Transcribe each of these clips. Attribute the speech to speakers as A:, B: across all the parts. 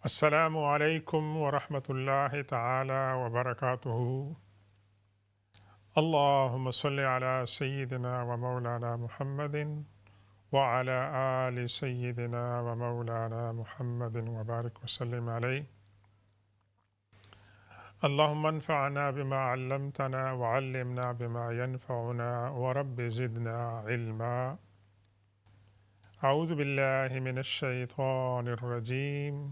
A: السلام علیکم ورحمۃ اللہ تعالی وبرکاتہ۔ اللہم صلی علی سیدنا و مولانا محمد وعلی آل سیدنا و مولانا محمد وبارک وسلم علیہ۔ اللہم انفعنا بما علمتنا وعلمنا بما ينفعنا ورب زدنا علما۔ اعوذ باللہ من الشیطان الرجیم،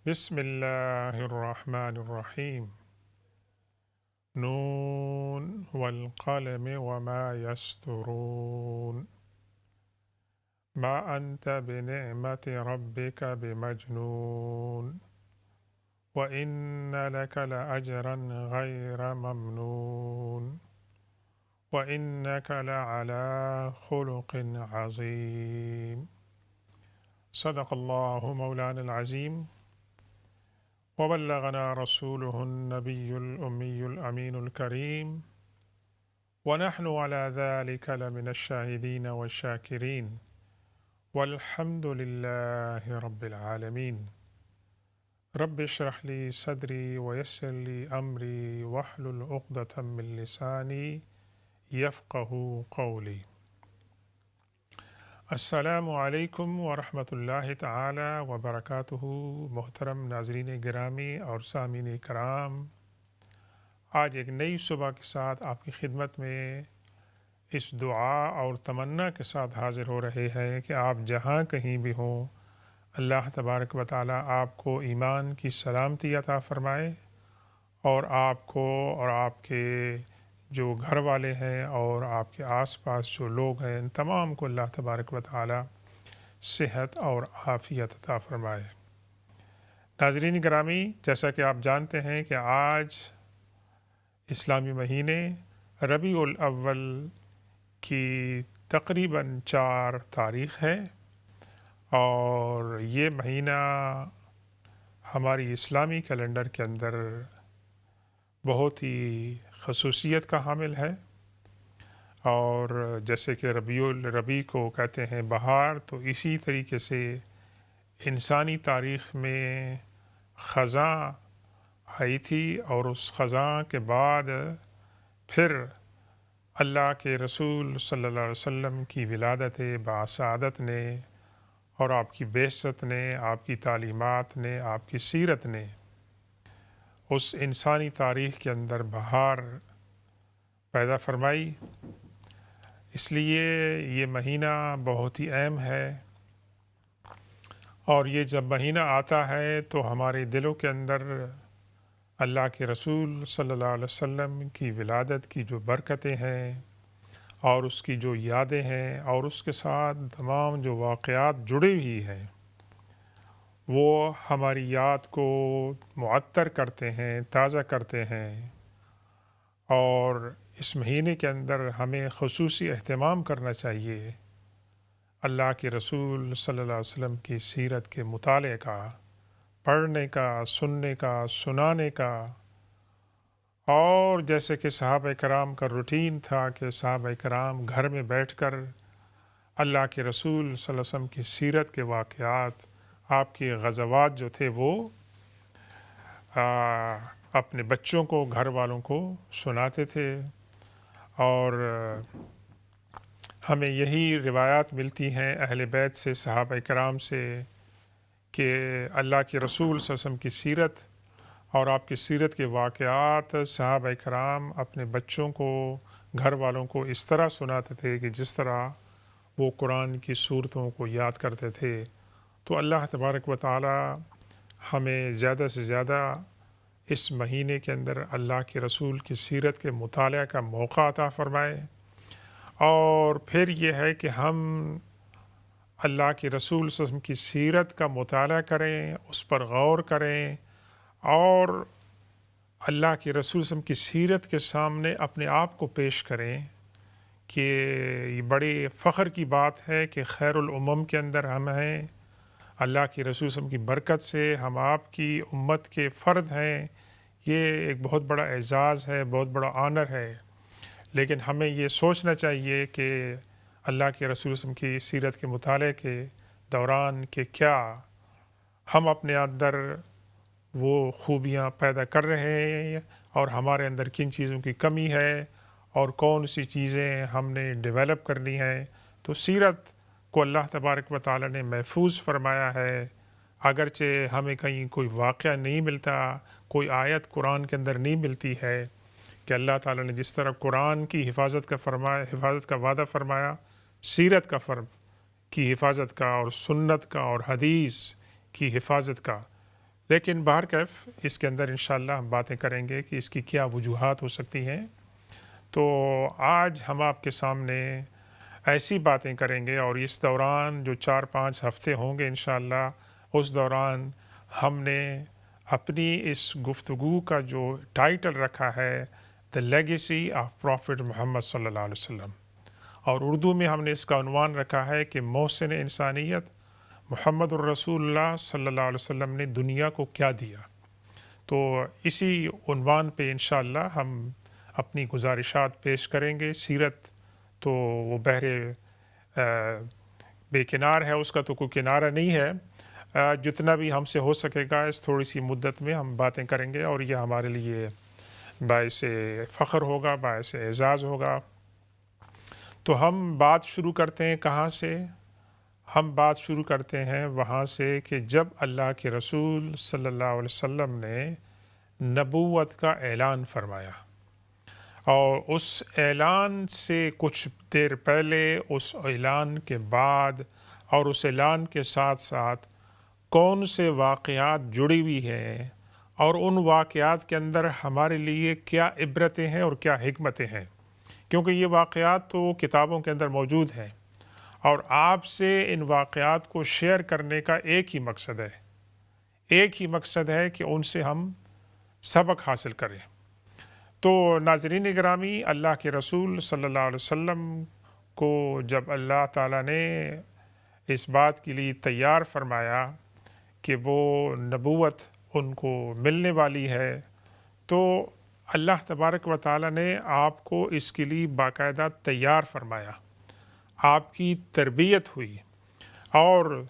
A: بسم اللہ الرحمن الرحیم۔ نون والقلم وما يسطرون، ما انت بنعمت ربک بمجنون، وإن لك لأجرا غیر ممنون، وإنك لعلى خلق عظیم۔ صدق اللہ مولانا العظیم، وبلغنا رسوله النبي الأمي الأمين الكريم، ونحن على ذلك لمن الشاهدين والشاكرين، والحمد لله رب العالمين۔ رب اشرح لي صدري ويسر لي أمري واحلل عقدة من لساني يفقهوا قولي۔ السلام علیکم ورحمۃ اللہ تعالی وبرکاتہ۔ محترم ناظرین گرامی اور سامعین کرام، آج ایک نئی صبح کے ساتھ آپ کی خدمت میں اس دعا اور تمنا کے ساتھ حاضر ہو رہے ہیں کہ آپ جہاں کہیں بھی ہوں، اللہ تبارک و تعالی آپ کو ایمان کی سلامتی عطا فرمائے، اور آپ کو اور آپ کے جو گھر والے ہیں اور آپ کے آس پاس جو لوگ ہیں، ان تمام کو اللہ تبارک و تعالی صحت اور عافیت عطا فرمائے۔ ناظرین گرامی، جیسا کہ آپ جانتے ہیں کہ آج اسلامی مہینے ربیع الاول کی تقریباً 4 تاریخ ہے، اور یہ مہینہ ہماری اسلامی کیلنڈر کے اندر بہت ہی خصوصیت کا حامل ہے۔ اور جیسے کہ ربیع کو کہتے ہیں بہار، تو اسی طریقے سے انسانی تاریخ میں خزاں آئی تھی، اور اس خزاں کے بعد پھر اللہ کے رسول صلی اللہ علیہ وسلم کی ولادت باسعادت نے، اور آپ کی بعثت نے، آپ کی تعلیمات نے، آپ کی سیرت نے اس انسانی تاریخ کے اندر بہار پیدا فرمائی۔ اس لیے یہ مہینہ بہت ہی اہم ہے، اور یہ جب مہینہ آتا ہے تو ہمارے دلوں کے اندر اللہ کے رسول صلی اللہ علیہ وسلم کی ولادت کی جو برکتیں ہیں، اور اس کی جو یادیں ہیں، اور اس کے ساتھ تمام جو واقعات جڑے ہوئی ہیں، وہ ہماری یاد کو معطر کرتے ہیں، تازہ کرتے ہیں۔ اور اس مہینے کے اندر ہمیں خصوصی اہتمام کرنا چاہیے اللہ کے رسول صلی اللہ علیہ وسلم کی سیرت کے مطالعے کا، پڑھنے کا، سننے کا، سنانے کا۔ اور جیسے کہ صحابہ کرام کا روٹین تھا کہ صحابہ کرام گھر میں بیٹھ کر اللہ کے رسول صلی اللہ علیہ وسلم کی سیرت کے واقعات، آپ کے غزوات جو تھے، وہ اپنے بچوں کو، گھر والوں کو سناتے تھے۔ اور ہمیں یہی روایات ملتی ہیں اہل بیت سے، صحابہ کرام سے، کہ اللہ کے رسول صلی اللہ علیہ وسلم کی سیرت اور آپ کی سیرت کے واقعات صحابہ کرام اپنے بچوں کو، گھر والوں کو اس طرح سناتے تھے کہ جس طرح وہ قرآن کی صورتوں کو یاد کرتے تھے۔ تو اللہ تبارک و تعالی ہمیں زیادہ سے زیادہ اس مہینے کے اندر اللہ کے رسول کی سیرت کے مطالعہ کا موقع عطا فرمائے، اور پھر یہ ہے کہ ہم اللہ کے رسول صلی اللہ علیہ وسلم کی سیرت کا مطالعہ کریں، اس پر غور کریں، اور اللہ کے رسول صلی اللہ علیہ وسلم کی سیرت کے سامنے اپنے آپ کو پیش کریں کہ یہ بڑے فخر کی بات ہے کہ خیر الامم کے اندر ہم ہیں، اللہ کے رسول صلی اللہ علیہ وسلم کی برکت سے ہم آپ کی امت کے فرد ہیں۔ یہ ایک بہت بڑا اعزاز ہے، بہت بڑا آنر ہے۔ لیکن ہمیں یہ سوچنا چاہیے کہ اللہ کے رسول صلی اللہ علیہ وسلم کی سیرت کے مطالعے کے دوران کہ کیا ہم اپنے اندر وہ خوبیاں پیدا کر رہے ہیں اور ہمارے اندر کن چیزوں کی کمی ہے اور کون سی چیزیں ہم نے ڈیولپ کرنی ہیں۔ تو سیرت کو اللہ تبارک و تعالیٰ نے محفوظ فرمایا ہے، اگرچہ ہمیں کہیں کوئی واقعہ نہیں ملتا، کوئی آیت قرآن کے اندر نہیں ملتی ہے کہ اللہ تعالیٰ نے جس طرح قرآن کی حفاظت کا وعدہ فرمایا، سیرت کی حفاظت کا اور سنت کا اور حدیث کی حفاظت کا۔ لیکن بہرکیف اس کے اندر انشاءاللہ ہم باتیں کریں گے کہ اس کی کیا وجوہات ہو سکتی ہیں۔ تو آج ہم آپ کے سامنے ایسی باتیں کریں گے، اور اس دوران جو 4-5 ہفتے ہوں گے انشاءاللہ، اس دوران ہم نے اپنی اس گفتگو کا جو ٹائٹل رکھا ہے دا لیگیسی آف پروفٹ محمد صلی اللہ علیہ وسلم، اور اردو میں ہم نے اس کا عنوان رکھا ہے کہ محسن انسانیت محمد الرسول اللہ صلی اللہ علیہ وسلم نے دنیا کو کیا دیا۔ تو اسی عنوان پہ انشاءاللہ ہم اپنی گزارشات پیش کریں گے۔ سیرت تو وہ بحر بے کنار ہے، اس کا تو کوئی کنارہ نہیں ہے۔ جتنا بھی ہم سے ہو سکے گا اس تھوڑی سی مدت میں ہم باتیں کریں گے، اور یہ ہمارے لیے باعث فخر ہوگا، باعث اعزاز ہوگا۔ تو ہم بات شروع کرتے ہیں کہاں سے؟ ہم بات شروع کرتے ہیں وہاں سے کہ جب اللہ کے رسول صلی اللہ علیہ وسلم نے نبوت کا اعلان فرمایا، اور اس اعلان سے کچھ دیر پہلے، اس اعلان کے بعد اور اس اعلان کے ساتھ ساتھ کون سے واقعات جڑی ہوئی ہیں، اور ان واقعات کے اندر ہمارے لیے کیا عبرتیں ہیں اور کیا حکمتیں ہیں، کیونکہ یہ واقعات تو کتابوں کے اندر موجود ہیں، اور آپ سے ان واقعات کو شیئر کرنے کا ایک ہی مقصد ہے کہ ان سے ہم سبق حاصل کریں۔ تو ناظرین گرامی، اللہ کے رسول صلی اللہ علیہ وسلم کو جب اللہ تعالیٰ نے اس بات کے لیے تیار فرمایا کہ وہ نبوت ان کو ملنے والی ہے، تو اللہ تبارک و تعالیٰ نے آپ کو اس کے لیے باقاعدہ تیار فرمایا، آپ کی تربیت ہوئی، اور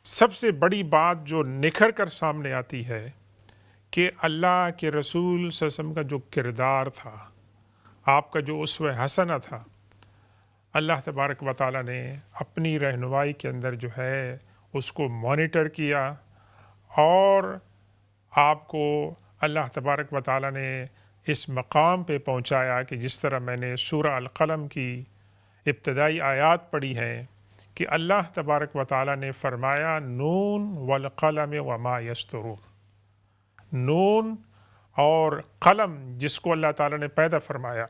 A: سب سے بڑی بات جو نکھر کر سامنے آتی ہے کہ اللہ کے رسول صلی اللہ علیہ وسلم کا جو کردار تھا، آپ کا جو اسوہ حسنہ تھا، اللہ تبارک و تعالیٰ نے اپنی رہنمائی کے اندر جو ہے اس کو مانیٹر کیا، اور آپ کو اللہ تبارک و تعالیٰ نے اس مقام پہ پہنچایا کہ جس طرح میں نے سورہ القلم کی ابتدائی آیات پڑھی ہیں کہ اللہ تبارک و تعالیٰ نے فرمایا نون والقلم وما یسطرون، نون اور قلم جس کو اللہ تعالیٰ نے پیدا فرمایا،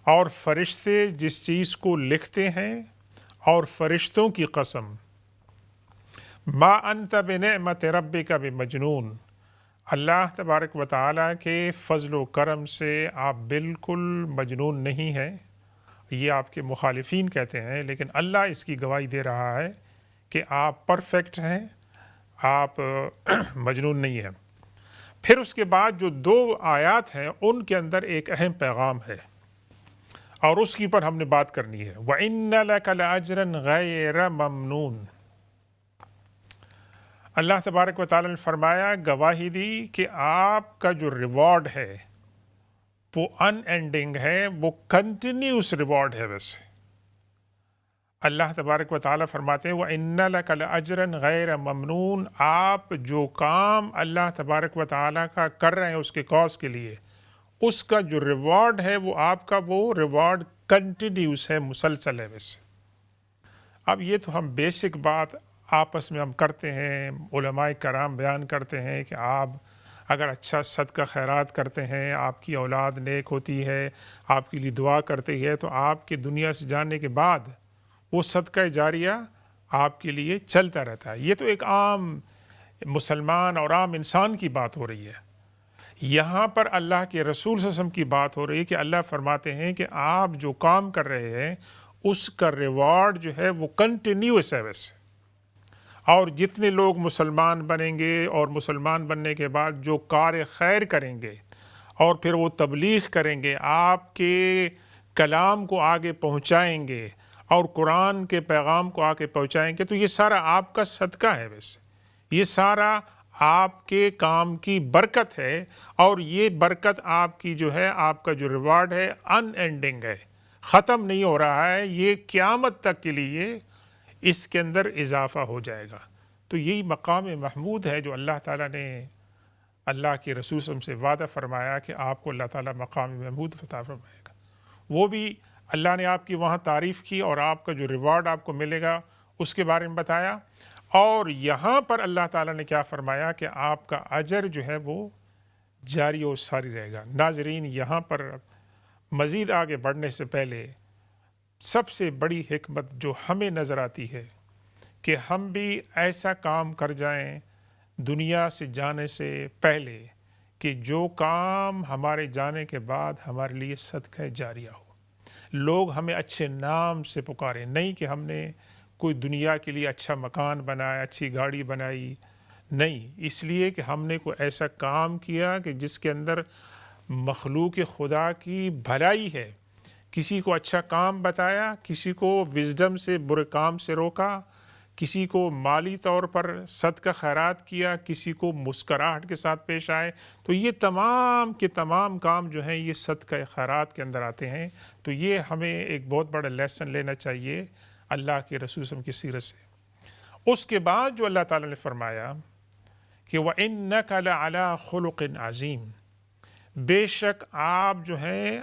A: اور فرشتے جس چیز کو لکھتے ہیں، اور فرشتوں کی قسم، ما انت بنعمت ربک بمجنون، اللہ تبارک و تعالیٰ کے فضل و کرم سے آپ بالکل مجنون نہیں ہیں، یہ آپ کے مخالفین کہتے ہیں، لیکن اللہ اس کی گواہی دے رہا ہے کہ آپ پرفیکٹ ہیں، آپ مجنون نہیں ہیں۔ پھر اس کے بعد جو 2 آیات ہیں ان کے اندر ایک اہم پیغام ہے، اور اس کی پر ہم نے بات کرنی ہے۔ وَإِنَّ لَكَ لَأَجْرًا غَيْرَ مَمْنُونٍ، اللہ تبارک و تعالیٰ نے فرمایا، گواہی دی کہ آپ کا جو ریوارڈ ہے وہ ان اینڈنگ ہے، وہ کنٹینیوس ریوارڈ ہے۔ ویسے اللہ تبارک و تعالیٰ فرماتے ہیں وَإِنَّ لَكَ لَأَجْرًا غَيْرَ مَمْنُونٍ، آپ جو کام اللہ تبارک و تعالیٰ کا کر رہے ہیں اس کے کاز کے لیے، اس کا جو ریوارڈ ہے وہ آپ کا وہ ریوارڈ کنٹینیوس ہے، مسلسل ہے۔ ویسے اب یہ تو ہم بیسک بات آپس میں ہم کرتے ہیں، علماء کرام بیان کرتے ہیں کہ آپ اگر اچھا صدقہ خیرات کرتے ہیں، آپ کی اولاد نیک ہوتی ہے، آپ کے لیے دعا کرتی ہے، تو آپ کے دنیا سے جانے کے بعد وہ صدقہ جاریہ آپ کے لیے چلتا رہتا ہے۔ یہ تو ایک عام مسلمان اور عام انسان کی بات ہو رہی ہے۔ یہاں پر اللہ کے رسول صلی اللہ علیہ وسلم کی بات ہو رہی ہے کہ اللہ فرماتے ہیں کہ آپ جو کام کر رہے ہیں اس کا ریوارڈ جو ہے وہ کنٹینیوس ہے۔ ویسے اور جتنے لوگ مسلمان بنیں گے اور مسلمان بننے کے بعد جو کار خیر کریں گے اور پھر وہ تبلیغ کریں گے، آپ کے کلام کو آگے پہنچائیں گے اور قرآن کے پیغام کو آگے پہنچائیں گے، تو یہ سارا آپ کا صدقہ ہے۔ ویسے یہ سارا آپ کے کام کی برکت ہے، اور یہ برکت آپ کی جو ہے، آپ کا جو ریوارڈ ہے ان اینڈنگ ہے، ختم نہیں ہو رہا ہے، یہ قیامت تک کے لیے اس کے اندر اضافہ ہو جائے گا۔ تو یہی مقام محمود ہے جو اللہ تعالیٰ نے اللہ کے رسول صلی اللہ علیہ وسلم سے وعدہ فرمایا کہ آپ کو اللہ تعالیٰ مقام محمود عطا فرمائے گا۔ وہ بھی اللہ نے آپ کی وہاں تعریف کی، اور آپ کا جو ریوارڈ آپ کو ملے گا اس کے بارے میں بتایا۔ اور یہاں پر اللہ تعالیٰ نے کیا فرمایا کہ آپ کا اجر جو ہے وہ جاری و ساری رہے گا۔ ناظرین، یہاں پر مزید آگے بڑھنے سے پہلے سب سے بڑی حکمت جو ہمیں نظر آتی ہے کہ ہم بھی ایسا کام کر جائیں دنیا سے جانے سے پہلے کہ جو کام ہمارے جانے کے بعد ہمارے لیے صدقہ جاریہ ہو، لوگ ہمیں اچھے نام سے پکاریں، نہیں کہ ہم نے کوئی دنیا کے لیے اچھا مکان بنایا، اچھی گاڑی بنائی، نہیں، اس لیے کہ ہم نے کوئی ایسا کام کیا کہ جس کے اندر مخلوق خدا کی بھلائی ہے، کسی کو اچھا کام بتایا، کسی کو وزڈم سے برے کام سے روکا، کسی کو مالی طور پر صدقہ خیرات کیا، کسی کو مسکراہٹ کے ساتھ پیش آئے، تو یہ تمام کے تمام کام جو ہیں یہ صدقہ خیرات کے اندر آتے ہیں۔ تو یہ ہمیں ایک بہت بڑا لیسن لینا چاہیے اللہ کے رسول صلی اللہ علیہ وسلم کی سیرت سے۔ اس کے بعد جو اللہ تعالیٰ نے فرمایا کہ وَإِنَّكَ لَعَلَىٰ خُلُقٍ عَظِيمٍ، بے شک آپ جو ہیں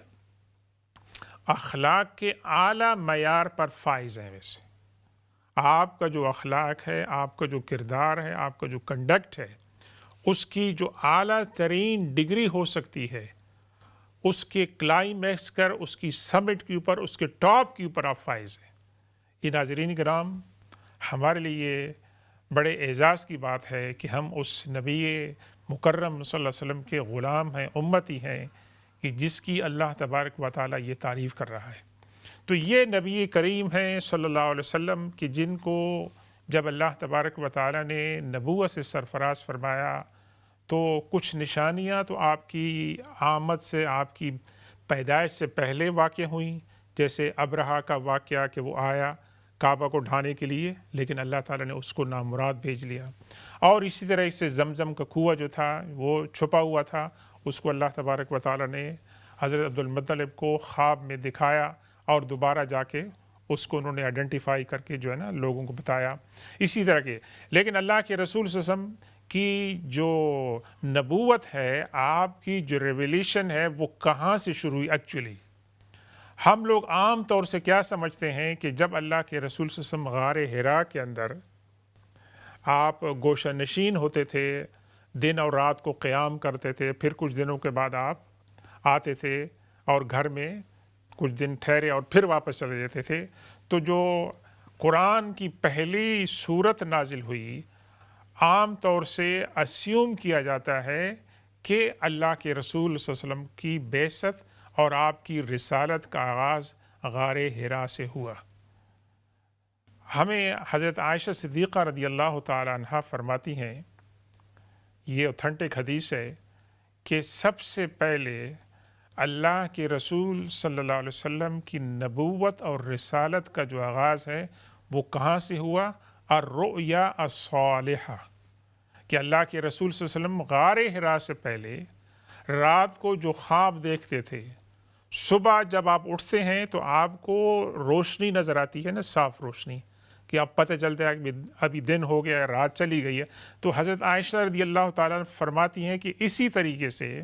A: اخلاق کے اعلیٰ معیار پر فائز ہیں۔ ویسے آپ کا جو اخلاق ہے، آپ کا جو کردار ہے، آپ کا جو کنڈکٹ ہے، اس کی جو اعلیٰ ترین ڈگری ہو سکتی ہے، اس کے کلائمیکس کر، اس کی سمٹ کے اوپر، اس کے ٹاپ کے اوپر آپ فائز ہیں۔ یہ ناظرین کرام، ہمارے لیے بڑے اعزاز کی بات ہے کہ ہم اس نبی مکرم صلی اللہ علیہ وسلم کے غلام ہیں، امتی ہیں، کہ جس کی اللہ تبارک و تعالیٰ یہ تعریف کر رہا ہے۔ تو یہ نبی کریم ہیں صلی اللہ علیہ وسلم کہ جن کو جب اللہ تبارک و تعالیٰ نے نبوت سے سرفراز فرمایا تو کچھ نشانیاں تو آپ کی آمد سے، آپ کی پیدائش سے پہلے واقع ہوئیں، جیسے ابرہہ کا واقعہ کہ وہ آیا کعبہ کو ڈھانے کے لیے، لیکن اللہ تعالیٰ نے اس کو نامراد بھیج لیا۔ اور اسی طرح اس سے زمزم کا کنواں جو تھا وہ چھپا ہوا تھا، اس کو اللہ تبارک و تعالیٰ نے حضرت عبد المطلب کو خواب میں دکھایا، اور دوبارہ جا کے اس کو انہوں نے آئیڈینٹیفائی کر کے جو ہے نا لوگوں کو بتایا۔ اسی طرح کے لیکن اللہ کے رسول صلی اللہ علیہ وسلم کی جو نبوت ہے، آپ کی جو ریویلیشن ہے، وہ کہاں سے شروع ہوئی ایکچولی؟ ہم لوگ عام طور سے کیا سمجھتے ہیں کہ جب اللہ کے رسول صلی اللہ علیہ وسلم غار حرا کے اندر آپ گوشہ نشین ہوتے تھے، دن اور رات کو قیام کرتے تھے، پھر کچھ دنوں کے بعد آپ آتے تھے اور گھر میں کچھ دن ٹھہرے اور پھر واپس چلے جاتے تھے، تو جو قرآن کی پہلی سورت نازل ہوئی، عام طور سے اسیوم کیا جاتا ہے کہ اللہ کے رسول صلی اللہ علیہ وسلم کی بعثت اور آپ کی رسالت کا آغاز غار حرا سے ہوا۔ ہمیں حضرت عائشہ صدیقہ رضی اللہ تعالی عنہ فرماتی ہیں، یہ اوتھنٹک حدیث ہے، کہ سب سے پہلے اللہ کے رسول صلی اللہ علیہ وسلم کی نبوت اور رسالت کا جو آغاز ہے وہ کہاں سے ہوا؟ الرؤیا الصالحہ، کہ اللہ کے رسول صلی اللہ علیہ وسلم غار حرا سے پہلے رات کو جو خواب دیکھتے تھے، صبح جب آپ اٹھتے ہیں تو آپ کو روشنی نظر آتی ہے نا، صاف روشنی، کہ آپ پتہ چلتا ہے کہ ابھی دن ہو گیا ہے، رات چلی گئی ہے۔ تو حضرت عائشہ رضی اللہ تعالیٰ فرماتی ہیں کہ اسی طریقے سے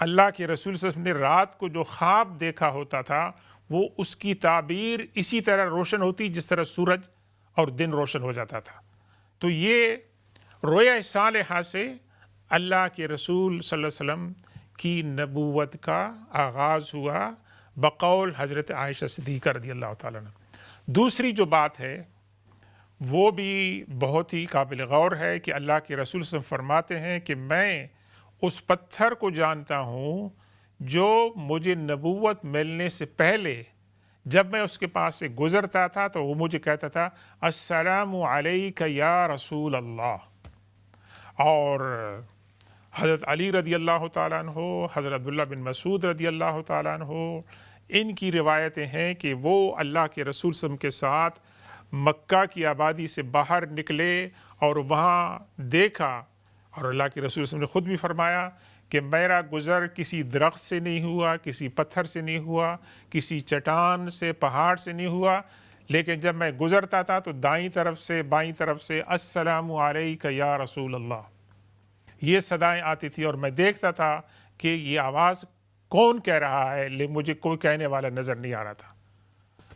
A: اللہ کے رسول صلی اللہ علیہ وسلم نے رات کو جو خواب دیکھا ہوتا تھا وہ اس کی تعبیر اسی طرح روشن ہوتی جس طرح سورج اور دن روشن ہو جاتا تھا۔ تو یہ رؤیا صالحہ سے اللہ کے رسول صلی اللہ علیہ وسلم کی نبوت کا آغاز ہوا بقول حضرت عائشہ صدیقہ رضی اللہ تعالیٰ عنہ۔ دوسری جو بات ہے وہ بھی بہت ہی قابل غور ہے کہ اللہ کے رسول صلی اللہ علیہ وسلم فرماتے ہیں کہ میں اس پتھر کو جانتا ہوں جو مجھے نبوت ملنے سے پہلے جب میں اس کے پاس سے گزرتا تھا تو وہ مجھے کہتا تھا السلام علیک یا رسول اللہ۔ اور حضرت علی رضی اللہ تعالیٰ عنہ، حضرت عبداللہ بن مسعود رضی اللہ تعالیٰ عنہ، ان کی روایتیں ہیں کہ وہ اللہ کے رسول صلی اللہ علیہ وسلم کے ساتھ مکہ کی آبادی سے باہر نکلے اور وہاں دیکھا، اور اللہ کے رسول صلی اللہ علیہ وسلم نے خود بھی فرمایا کہ میرا گزر کسی درخت سے نہیں ہوا، کسی پتھر سے نہیں ہوا، کسی چٹان سے، پہاڑ سے نہیں ہوا، لیکن جب میں گزرتا تھا تو دائیں طرف سے بائیں طرف سے السلام علیک یا رسول اللہ، یہ صدائیں آتی تھی، اور میں دیکھتا تھا کہ یہ آواز کون کہہ رہا ہے، لیکن مجھے کوئی کہنے والا نظر نہیں آ رہا تھا۔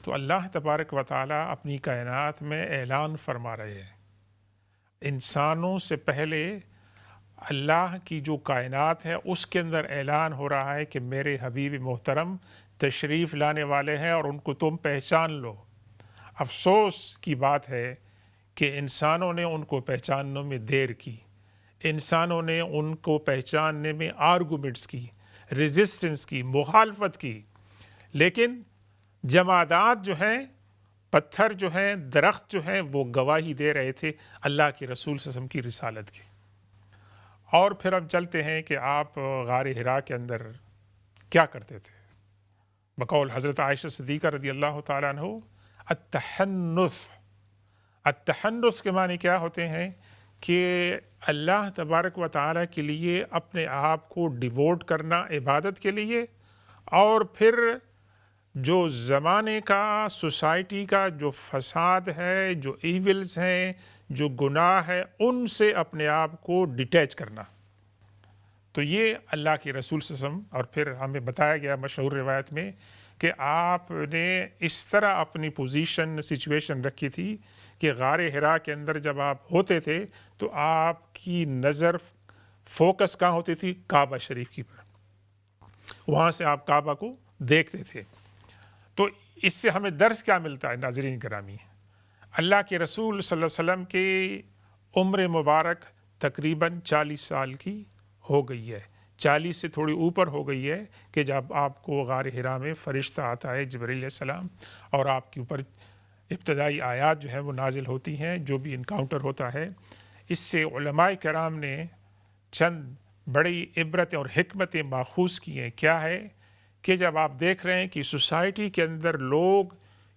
A: تو اللہ تبارک و تعالیٰ اپنی کائنات میں اعلان فرما رہے ہیں، انسانوں سے پہلے اللہ کی جو کائنات ہے اس کے اندر اعلان ہو رہا ہے کہ میرے حبیب محترم تشریف لانے والے ہیں اور ان کو تم پہچان لو۔ افسوس کی بات ہے کہ انسانوں نے ان کو پہچاننے میں دیر کی، انسانوں نے ان کو پہچاننے میں آرگومنٹس کی، ریزسٹنس کی، مخالفت کی، لیکن جمادات جو ہیں، پتھر جو ہیں، درخت جو ہیں، وہ گواہی دے رہے تھے اللہ کے رسول صلی اللہ علیہ وسلم کی رسالت کی۔ اور پھر اب چلتے ہیں کہ آپ غار حرا کے اندر کیا کرتے تھے۔ بقول حضرت عائشہ صدیقہ رضی اللہ تعالیٰ عنہ، التحنث کے معنی کیا ہوتے ہیں کہ اللہ تبارک و تعالیٰ کے لیے اپنے آپ کو ڈیووٹ کرنا عبادت کے لیے، اور پھر جو زمانے کا، سوسائٹی کا جو فساد ہے، جو ایولز ہیں، جو گناہ ہے، ان سے اپنے آپ کو ڈیٹیچ کرنا۔ تو یہ اللہ کے رسول صلی اللہ علیہ وسلم، اور پھر ہمیں بتایا گیا مشہور روایت میں کہ آپ نے اس طرح اپنی پوزیشن، سچویشن رکھی تھی کہ غار حرا کے اندر جب آپ ہوتے تھے تو آپ کی نظر فوکس کہاں ہوتی تھی؟ کعبہ شریف کی پر، وہاں سے آپ کعبہ کو دیکھتے تھے۔ تو اس سے ہمیں درس کیا ملتا ہے ناظرین گرامی؟ اللہ کے رسول صلی اللہ علیہ وسلم کی عمر مبارک تقریباً 40 سال کی ہو گئی ہے، 40 سے تھوڑی اوپر ہو گئی ہے کہ جب آپ کو غار حرا میں فرشتہ آتا ہے جبرائیل علیہ السلام، اور آپ کے اوپر ابتدائی آیات جو ہیں وہ نازل ہوتی ہیں، جو بھی انکاؤنٹر ہوتا ہے۔ اس سے علماء کرام نے چند بڑی عبرتیں اور حکمتیں ماخوذ کی ہیں۔ کیا ہے کہ جب آپ دیکھ رہے ہیں کہ سوسائٹی کے اندر لوگ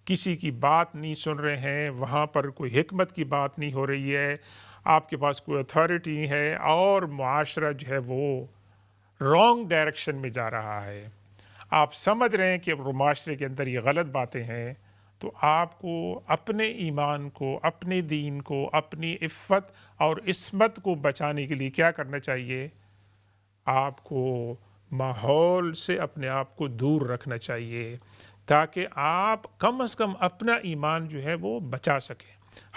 A: کسی کی بات نہیں سن رہے ہیں، وہاں پر کوئی حکمت کی بات نہیں ہو رہی ہے، آپ کے پاس کوئی اتھارٹی ہے، اور معاشرہ جو ہے وہ رانگ ڈائریکشن میں جا رہا ہے، آپ سمجھ رہے ہیں کہ معاشرے کے اندر یہ غلط باتیں ہیں، تو آپ کو اپنے ایمان کو، اپنے دین کو، اپنی عفت اور عصمت کو بچانے کے لیے کیا کرنا چاہیے؟ آپ کو ماحول سے اپنے آپ کو دور رکھنا چاہیے، تاکہ آپ کم از کم اپنا ایمان جو ہے وہ بچا سکیں۔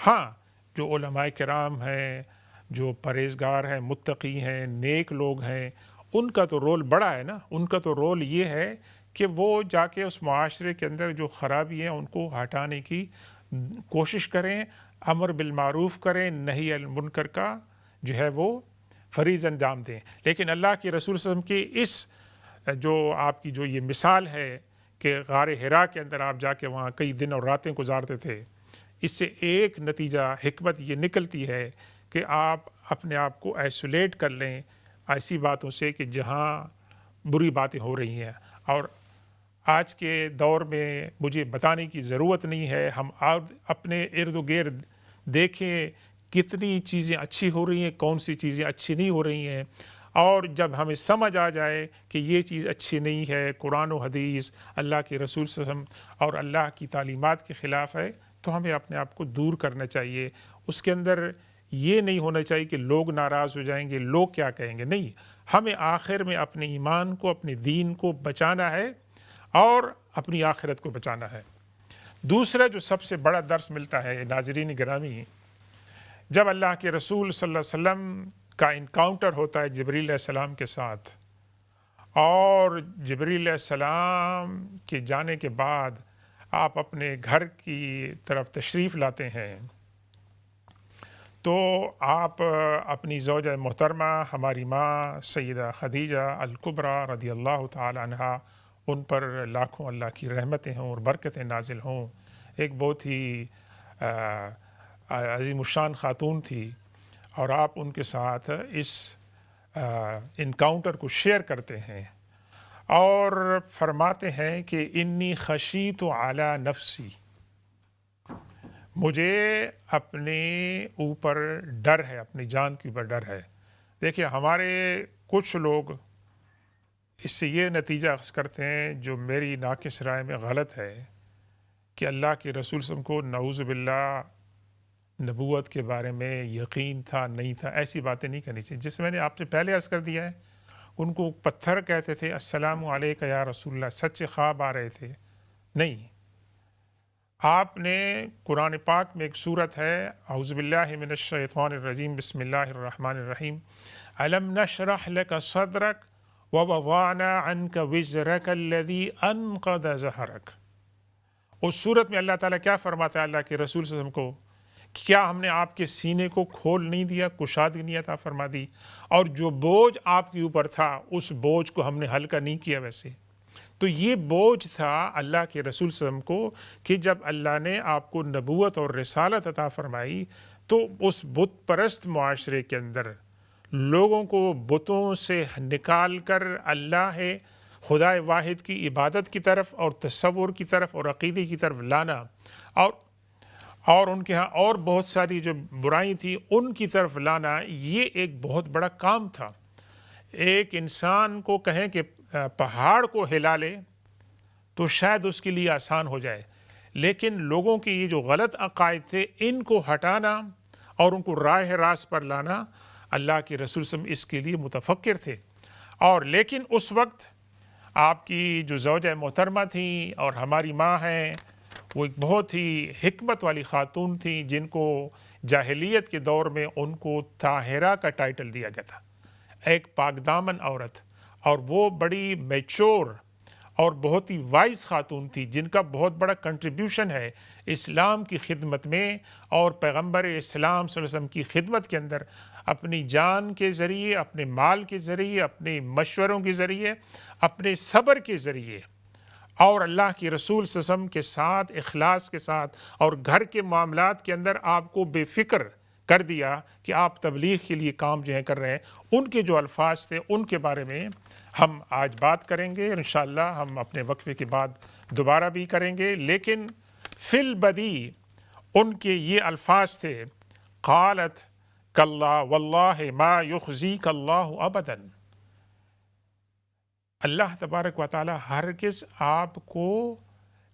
A: ہاں، جو علماء کرام ہیں، جو پرہیزگار ہیں، متقی ہیں، نیک لوگ ہیں، ان کا تو رول بڑا ہے نا۔ ان کا تو رول یہ ہے کہ وہ جا کے اس معاشرے کے اندر جو خرابی ہیں ان کو ہٹانے کی کوشش کریں، امر بالمعروف کریں، نہی عن المنکر کا جو ہے وہ فریض انجام دیں۔ لیکن اللہ کے رسول صلی اللہ علیہ وسلم کی اس جو آپ کی جو یہ مثال ہے کہ غار حرا کے اندر آپ جا کے وہاں کئی دن اور راتیں گزارتے تھے، اس سے ایک نتیجہ، حکمت یہ نکلتی ہے کہ آپ اپنے آپ کو آئسولیٹ کر لیں ایسی باتوں سے کہ جہاں بری باتیں ہو رہی ہیں۔ اور آج کے دور میں مجھے بتانے کی ضرورت نہیں ہے، ہم اپنے ارد و گرد دیکھیں کتنی چیزیں اچھی ہو رہی ہیں، کون سی چیزیں اچھی نہیں ہو رہی ہیں، اور جب ہمیں سمجھ آ جائے کہ یہ چیز اچھی نہیں ہے، قرآن و حدیث، اللہ کے رسول صلی اللہ علیہ وسلم اور اللہ کی تعلیمات کے خلاف ہے، تو ہمیں اپنے آپ کو دور کرنا چاہیے۔ اس کے اندر یہ نہیں ہونا چاہیے کہ لوگ ناراض ہو جائیں گے، لوگ کیا کہیں گے، نہیں، ہمیں آخر میں اپنے ایمان کو، اپنے دین کو بچانا ہے اور اپنی آخرت کو بچانا ہے۔ دوسرا جو سب سے بڑا درس ملتا ہے ناظرین گرامی، جب اللہ کے رسول صلی اللہ علیہ وسلم کا انکاؤنٹر ہوتا ہے جبرائیل علیہ السلام کے ساتھ، اور جبرائیل علیہ السلام کے جانے کے بعد آپ اپنے گھر کی طرف تشریف لاتے ہیں، تو آپ اپنی زوجہ محترمہ ہماری ماں سیدہ خدیجہ الکبریٰ رضی اللہ تعالی عنہا، ان پر لاکھوں اللہ کی رحمتیں ہوں اور برکتیں نازل ہوں، ایک بہت ہی عظیم الشان خاتون تھی، اور آپ ان کے ساتھ اس انکاؤنٹر کو شیئر کرتے ہیں اور فرماتے ہیں کہ انی خشیت علی نفسی، مجھے اپنے اوپر ڈر ہے، اپنی جان کے اوپر ڈر ہے۔ دیکھیے ہمارے کچھ لوگ اس سے یہ نتیجہ اخذ کرتے ہیں، جو میری ناقص رائے میں غلط ہے، کہ اللہ کے رسول صلی اللہ علیہ وسلم کو نعوذ باللہ نبوت کے بارے میں یقین تھا نہیں تھا، ایسی باتیں نہیں کرنی چاہیے۔ جس میں نے آپ سے پہلے عرض کر دیا ہے، ان کو پتھر کہتے تھے، السلام علیکہ یا رسول اللہ، سچے خواب آ رہے تھے، نہیں۔ آپ نے قرآن پاک میں ایک صورت ہے، اعوذ باللہ من الشیطان الرجیم، بسم اللہ الرحمن الرحیم، الم نشرح لک صدرک ووضعنا عنک وزرک الذی انقض ظہرک۔ اس صورت میں اللہ تعالیٰ کیا فرماتا ہے اللہ کے رسول صلی اللہ علیہ وسلم کو، کیا ہم نے آپ کے سینے کو کھول نہیں دیا، کشادگی نہیں عطا فرما دی، اور جو بوجھ آپ کے اوپر تھا اس بوجھ کو ہم نے ہلکا نہیں کیا ویسے۔ تو یہ بوجھ تھا اللہ کے رسول صلی اللہ علیہ وسلم کو، کہ جب اللہ نے آپ کو نبوت اور رسالت عطا فرمائی تو اس بت پرست معاشرے کے اندر لوگوں کو بتوں سے نکال کر اللہ خدا واحد کی عبادت کی طرف اور تصور کی طرف اور عقیدے کی طرف لانا، اور ان کے ہاں اور بہت ساری جو برائی تھی ان کی طرف لانا، یہ ایک بہت بڑا کام تھا۔ ایک انسان کو کہیں کہ پہاڑ کو ہلا لے تو شاید اس کے لیے آسان ہو جائے، لیکن لوگوں کے یہ جو غلط عقائد تھے ان کو ہٹانا اور ان کو راہ راست پر لانا، اللہ کے رسول صلی اللہ علیہ وسلم اس کے لیے متفکر تھے۔ اور لیکن اس وقت آپ کی جو زوجہ محترمہ تھیں اور ہماری ماں ہیں، وہ ایک بہت ہی حکمت والی خاتون تھیں، جن کو جاہلیت کے دور میں ان کو طاہرہ کا ٹائٹل دیا گیا تھا، ایک پاک دامن عورت، اور وہ بڑی میچور اور بہت ہی وائز خاتون تھی، جن کا بہت بڑا کنٹریبیوشن ہے اسلام کی خدمت میں اور پیغمبر اسلام صلی اللہ علیہ وسلم کی خدمت کے اندر، اپنی جان کے ذریعے، اپنے مال کے ذریعے، اپنے مشوروں کے ذریعے، اپنے صبر کے ذریعے، اور اللہ کے رسول صلی اللہ علیہ وسلم کے ساتھ اخلاص کے ساتھ اور گھر کے معاملات کے اندر آپ کو بے فکر کر دیا کہ آپ تبلیغ کے لیے کام جو ہے کر رہے ہیں۔ ان کے جو الفاظ تھے ان کے بارے میں ہم آج بات کریں گے، انشاءاللہ ہم اپنے وقفے کے بعد دوبارہ بھی کریں گے، لیکن فی البدی ان کے یہ الفاظ تھے، قالت کاللہ واللہ ما یخزیک اللہ ابدا، اللہ تبارک و تعالی ہرگز آپ کو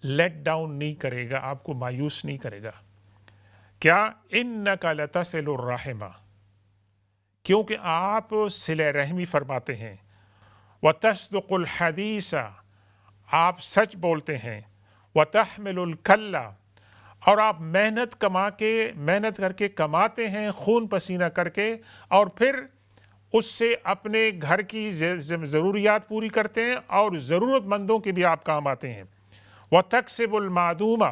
A: لیٹ ڈاؤن نہیں کرے گا، آپ کو مایوس نہیں کرے گا۔ کیا؟ انک لتصل الرحمہ، کیونکہ آپ صلہ رحمی فرماتے ہیں، وتصدق الحدیث، آپ سچ بولتے ہیں، وتحمل الکلہ، اور آپ محنت کر کے کماتے ہیں، خون پسینہ کر کے، اور پھر اس سے اپنے گھر کی ضروریات پوری کرتے ہیں اور ضرورت مندوں کے بھی آپ کام آتے ہیں۔ وتکسب المعدومہ،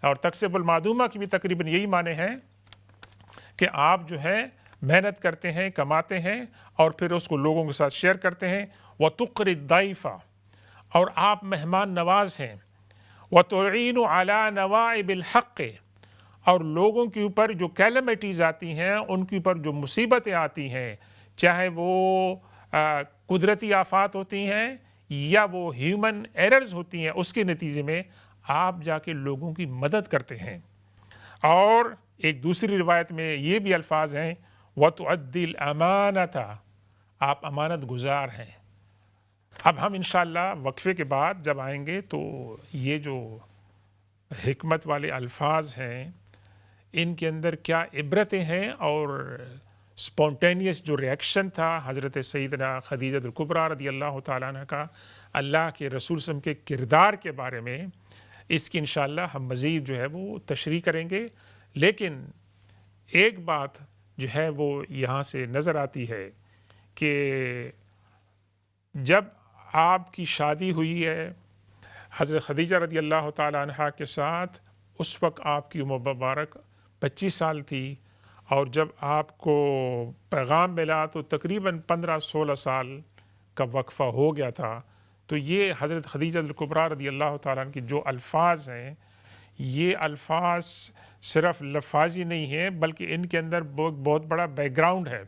A: اور تکسب المعدومہ کی بھی تقریباً یہی معنی ہے کہ آپ جو ہے محنت کرتے ہیں، کماتے ہیں، اور پھر اس کو لوگوں کے ساتھ شیئر کرتے ہیں۔ وتقری الضیف، اور آپ مہمان نواز ہیں۔ وتعین علی نوائب الحق، اور لوگوں کے اوپر جو کیلمٹیز آتی ہیں، ان کے اوپر جو مصیبتیں آتی ہیں، چاہے وہ قدرتی آفات ہوتی ہیں یا وہ ہیومن ایررز ہوتی ہیں، اس کے نتیجے میں آپ جا کے لوگوں کی مدد کرتے ہیں۔ اور ایک دوسری روایت میں یہ بھی الفاظ ہیں، وَتُؤَدِّي الْأَمَانَةَ، آپ امانت گزار ہیں۔ اب ہم انشاءاللہ وقفے کے بعد جب آئیں گے تو یہ جو حکمت والے الفاظ ہیں ان کے اندر کیا عبرتیں ہیں، اور سپونٹینیس جو ریئیکشن تھا حضرت سیدنا خدیجہ الکبریٰ رضی اللہ تعالیٰ عنہ کا اللہ کے رسول صلی اللہ علیہ وسلم کے کردار کے بارے میں، اس کی انشاءاللہ ہم مزید جو ہے وہ تشریح کریں گے۔ لیکن ایک بات جو ہے وہ یہاں سے نظر آتی ہے کہ جب آپ کی شادی ہوئی ہے حضرت خدیجہ رضی اللہ تعالیٰ عنہ کے ساتھ، اس وقت آپ کی عمر مبارک 25 سال تھی، اور جب آپ کو پیغام ملا تو تقریباً 15-16 سال کا وقفہ ہو گیا تھا۔ تو یہ حضرت خدیجہ الکبریٰ رضی اللہ تعالیٰ عنہ کی جو الفاظ ہیں، یہ الفاظ صرف لفاظی نہیں ہیں بلکہ ان کے اندر بہت بڑا بیک گراؤنڈ ہے۔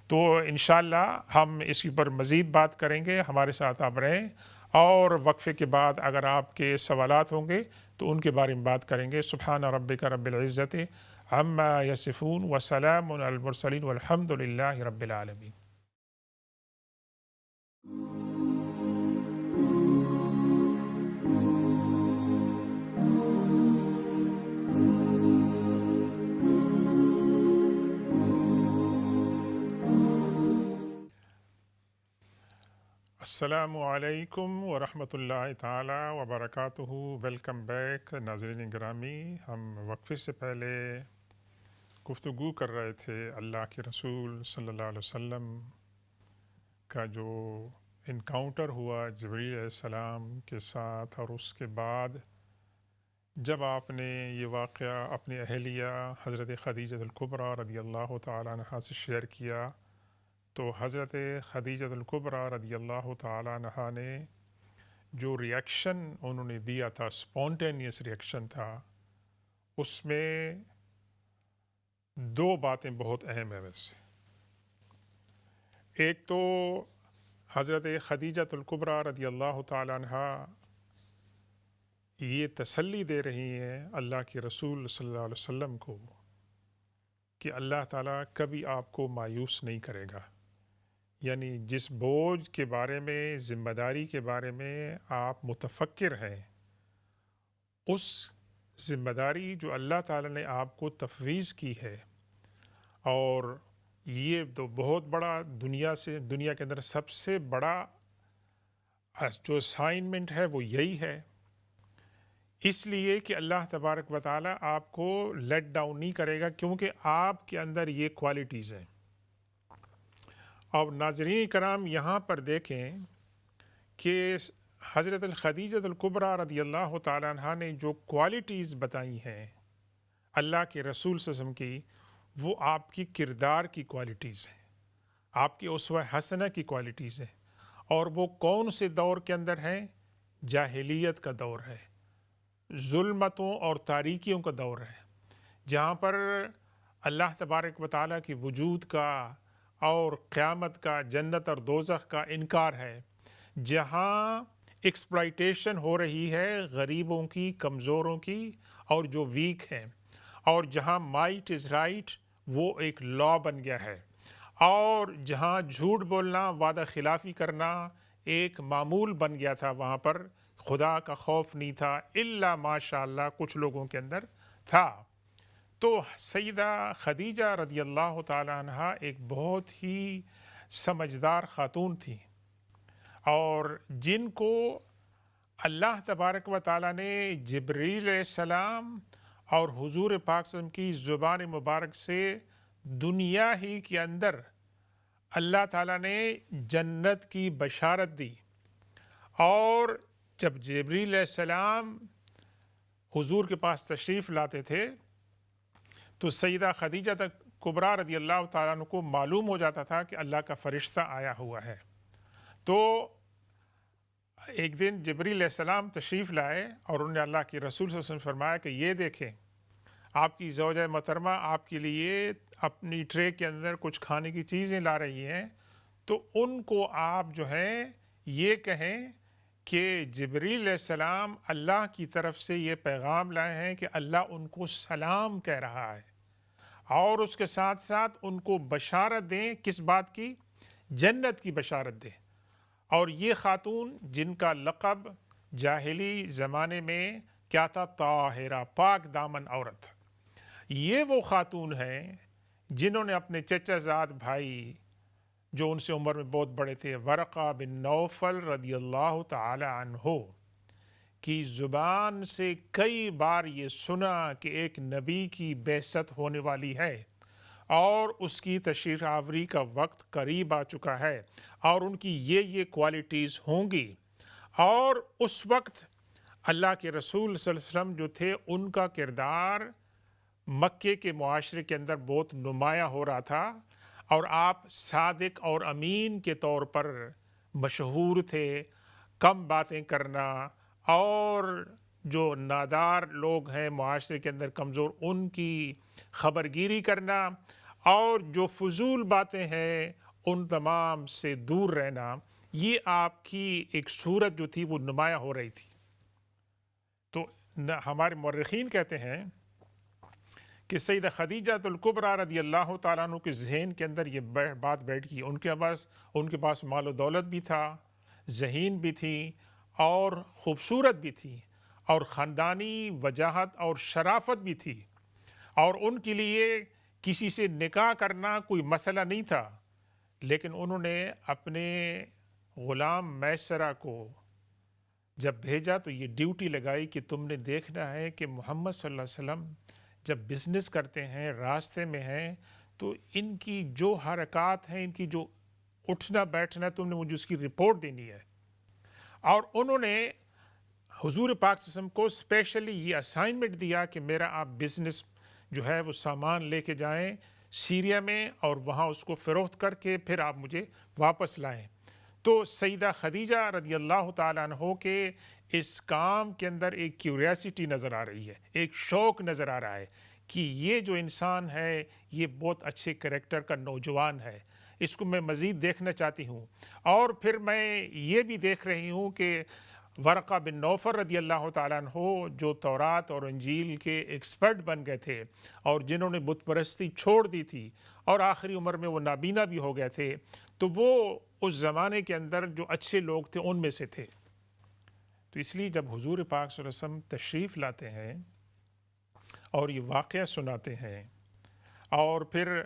A: تو انشاءاللہ ہم اس کے اوپر مزید بات کریں گے، ہمارے ساتھ آپ رہیں اور وقفے کے بعد اگر آپ کے سوالات ہوں گے تو ان کے بارے میں بات کریں گے۔ سبحان ربک رب العزت عما یصفون وسلام علی المرسلین والحمد للہ رب العالمین۔ السلام علیکم ورحمۃ اللہ تعالی وبرکاتہ۔ ویلکم بیک ناظرین گرامی۔ ہم وقفے سے پہلے گفتگو کر رہے تھے اللہ کے رسول صلی اللہ علیہ وسلم کا جو انکاؤنٹر ہوا جبریل علیہ السلام کے ساتھ، اور اس کے بعد جب آپ نے یہ واقعہ اپنی اہلیہ حضرت خدیجہ الکبریٰ رضی اللہ تعالیٰ عنہا سے شیئر کیا تو حضرت خدیجہ الکبریٰ رضی اللہ تعالیٰ عنہا نے جو ریئیکشن انہوں نے دیا تھا، اسپونٹینیس ریئیکشن تھا، اس میں دو باتیں بہت اہم ہیں ویسے۔ ایک تو حضرت خدیجہ الکبریٰ رضی اللہ تعالیٰ عنہا یہ تسلی دے رہی ہیں اللہ کے رسول صلی اللہ علیہ وسلم کو کہ اللہ تعالیٰ کبھی آپ کو مایوس نہیں کرے گا، یعنی جس بوجھ کے بارے میں، ذمہ داری کے بارے میں آپ متفکر ہیں، اس ذمہ داری جو اللہ تعالیٰ نے آپ کو تفویض کی ہے، اور یہ تو بہت بڑا دنیا کے اندر سب سے بڑا جو اسائنمنٹ ہے وہ یہی ہے، اس لیے کہ اللہ تبارک و تعالیٰ آپ کو لیٹ ڈاؤن نہیں کرے گا، کیونکہ آپ کے اندر یہ کوالٹیز ہیں۔ اور ناظرین کرام یہاں پر دیکھیں کہ حضرت خدیجہ الکبریٰ رضی اللہ تعالیٰ عنہ نے جو کوالٹیز بتائی ہیں اللہ کے رسول صلی اللہ علیہ وسلم کی، وہ آپ کی کردار کی کوالٹیز ہیں، آپ کی اسوہ حسنہ کی کوالٹیز ہیں، اور وہ کون سے دور کے اندر ہیں؟ جاہلیت کا دور ہے، ظلمتوں اور تاریکیوں کا دور ہے، جہاں پر اللہ تبارک و تعالیٰ کی وجود کا اور قیامت کا، جنت اور دوزخ کا انکار ہے، جہاں ایکسپلائٹیشن ہو رہی ہے غریبوں کی، کمزوروں کی، اور جو ویک ہیں، اور جہاں مائٹ از رائٹ وہ ایک لا بن گیا ہے، اور جہاں جھوٹ بولنا، وعدہ خلافی کرنا ایک معمول بن گیا تھا، وہاں پر خدا کا خوف نہیں تھا، الا ماشاء اللہ کچھ لوگوں کے اندر تھا۔ تو سیدہ خدیجہ رضی اللہ تعالیٰ عنہ ایک بہت ہی سمجھدار خاتون تھی، اور جن کو اللہ تبارک و تعالیٰ نے جبریل علیہ السلام اور حضور پاک صلی اللہ علیہ وسلم کی زبان مبارک سے دنیا ہی کے اندر اللہ تعالیٰ نے جنت کی بشارت دی، اور جب جبریل علیہ السلام حضور کے پاس تشریف لاتے تھے تو سیدہ خدیجہ کبریٰ رضی اللہ تعالیٰ عنہ کو معلوم ہو جاتا تھا کہ اللہ کا فرشتہ آیا ہوا ہے۔ تو ایک دن جبریل علیہ السلام تشریف لائے اور انہوں نے اللہ کے رسول صلی اللہ علیہ وسلم فرمایا کہ یہ دیکھیں آپ کی زوجہ محترمہ آپ کے لیے اپنی ٹرے کے اندر کچھ کھانے کی چیزیں لا رہی ہیں، تو ان کو آپ جو ہیں یہ کہیں کہ جبریل علیہ السلام اللہ کی طرف سے یہ پیغام لائے ہیں کہ اللہ ان کو سلام کہہ رہا ہے، اور اس کے ساتھ ساتھ ان کو بشارت دیں، کس بات کی؟ جنت کی بشارت دیں۔ اور یہ خاتون جن کا لقب جاہلی زمانے میں کیا تھا؟ طاہرہ، پاک دامن عورت، یہ وہ خاتون ہیں جنہوں نے اپنے چچا زاد بھائی جو ان سے عمر میں بہت بڑے تھے، ورقہ بن نوفل رضی اللہ تعالی عنہ کی زبان سے کئی بار یہ سنا کہ ایک نبی کی بعثت ہونے والی ہے، اور اس کی تشریف آوری کا وقت قریب آ چکا ہے، اور ان کی یہ کوالٹیز ہوں گی۔ اور اس وقت اللہ کے رسول صلی اللہ علیہ وسلم جو تھے ان کا کردار مکے کے معاشرے کے اندر بہت نمایاں ہو رہا تھا، اور آپ صادق اور امین کے طور پر مشہور تھے، کم باتیں کرنا، اور جو نادار لوگ ہیں معاشرے کے اندر کمزور ان کی خبرگیری کرنا، اور جو فضول باتیں ہیں ان تمام سے دور رہنا، یہ آپ کی ایک صورت جو تھی وہ نمایاں ہو رہی تھی۔ تو ہمارے مورخین کہتے ہیں کہ سیدہ خدیجہ الکبریٰ رضی اللہ تعالیٰ عنہ کے ذہن کے اندر یہ بات بیٹھ گئی۔ ان کے پاس مال و دولت بھی تھا، ذہین بھی تھی اور خوبصورت بھی تھی، اور خاندانی وجاہت اور شرافت بھی تھی، اور ان کے لیے کسی سے نکاح کرنا کوئی مسئلہ نہیں تھا۔ لیکن انہوں نے اپنے غلام میسرہ کو جب بھیجا تو یہ ڈیوٹی لگائی کہ تم نے دیکھنا ہے کہ محمد صلی اللہ علیہ وسلم جب بزنس کرتے ہیں، راستے میں ہیں، تو ان کی جو حرکات ہیں، ان کی جو اٹھنا بیٹھنا، تم نے مجھے اس کی رپورٹ دینی ہے۔ اور انہوں نے حضور پاک صلی اللہ علیہ وسلم کو اسپیشلی یہ اسائنمنٹ دیا کہ میرا آپ بزنس جو ہے وہ سامان لے کے جائیں سیریا میں، اور وہاں اس کو فروخت کر کے پھر آپ مجھے واپس لائیں۔ تو سیدہ خدیجہ رضی اللہ تعالیٰ عنہ کے اس کام کے اندر ایک کیوریاسٹی نظر آ رہی ہے، ایک شوق نظر آ رہا ہے کہ یہ جو انسان ہے یہ بہت اچھے کریکٹر کا نوجوان ہے، اس کو میں مزید دیکھنا چاہتی ہوں۔ اور پھر میں یہ بھی دیکھ رہی ہوں کہ ورقہ بن نوفل رضی اللہ تعالیٰ عنہ جو تورات اور انجیل کے ایکسپرٹ بن گئے تھے، اور جنہوں نے بت پرستی چھوڑ دی تھی اور آخری عمر میں وہ نابینا بھی ہو گئے تھے، تو وہ اس زمانے کے اندر جو اچھے لوگ تھے ان میں سے تھے۔ تو اس لیے جب حضور پاک صلی اللہ علیہ وسلم تشریف لاتے ہیں اور یہ واقعہ سناتے ہیں، اور پھر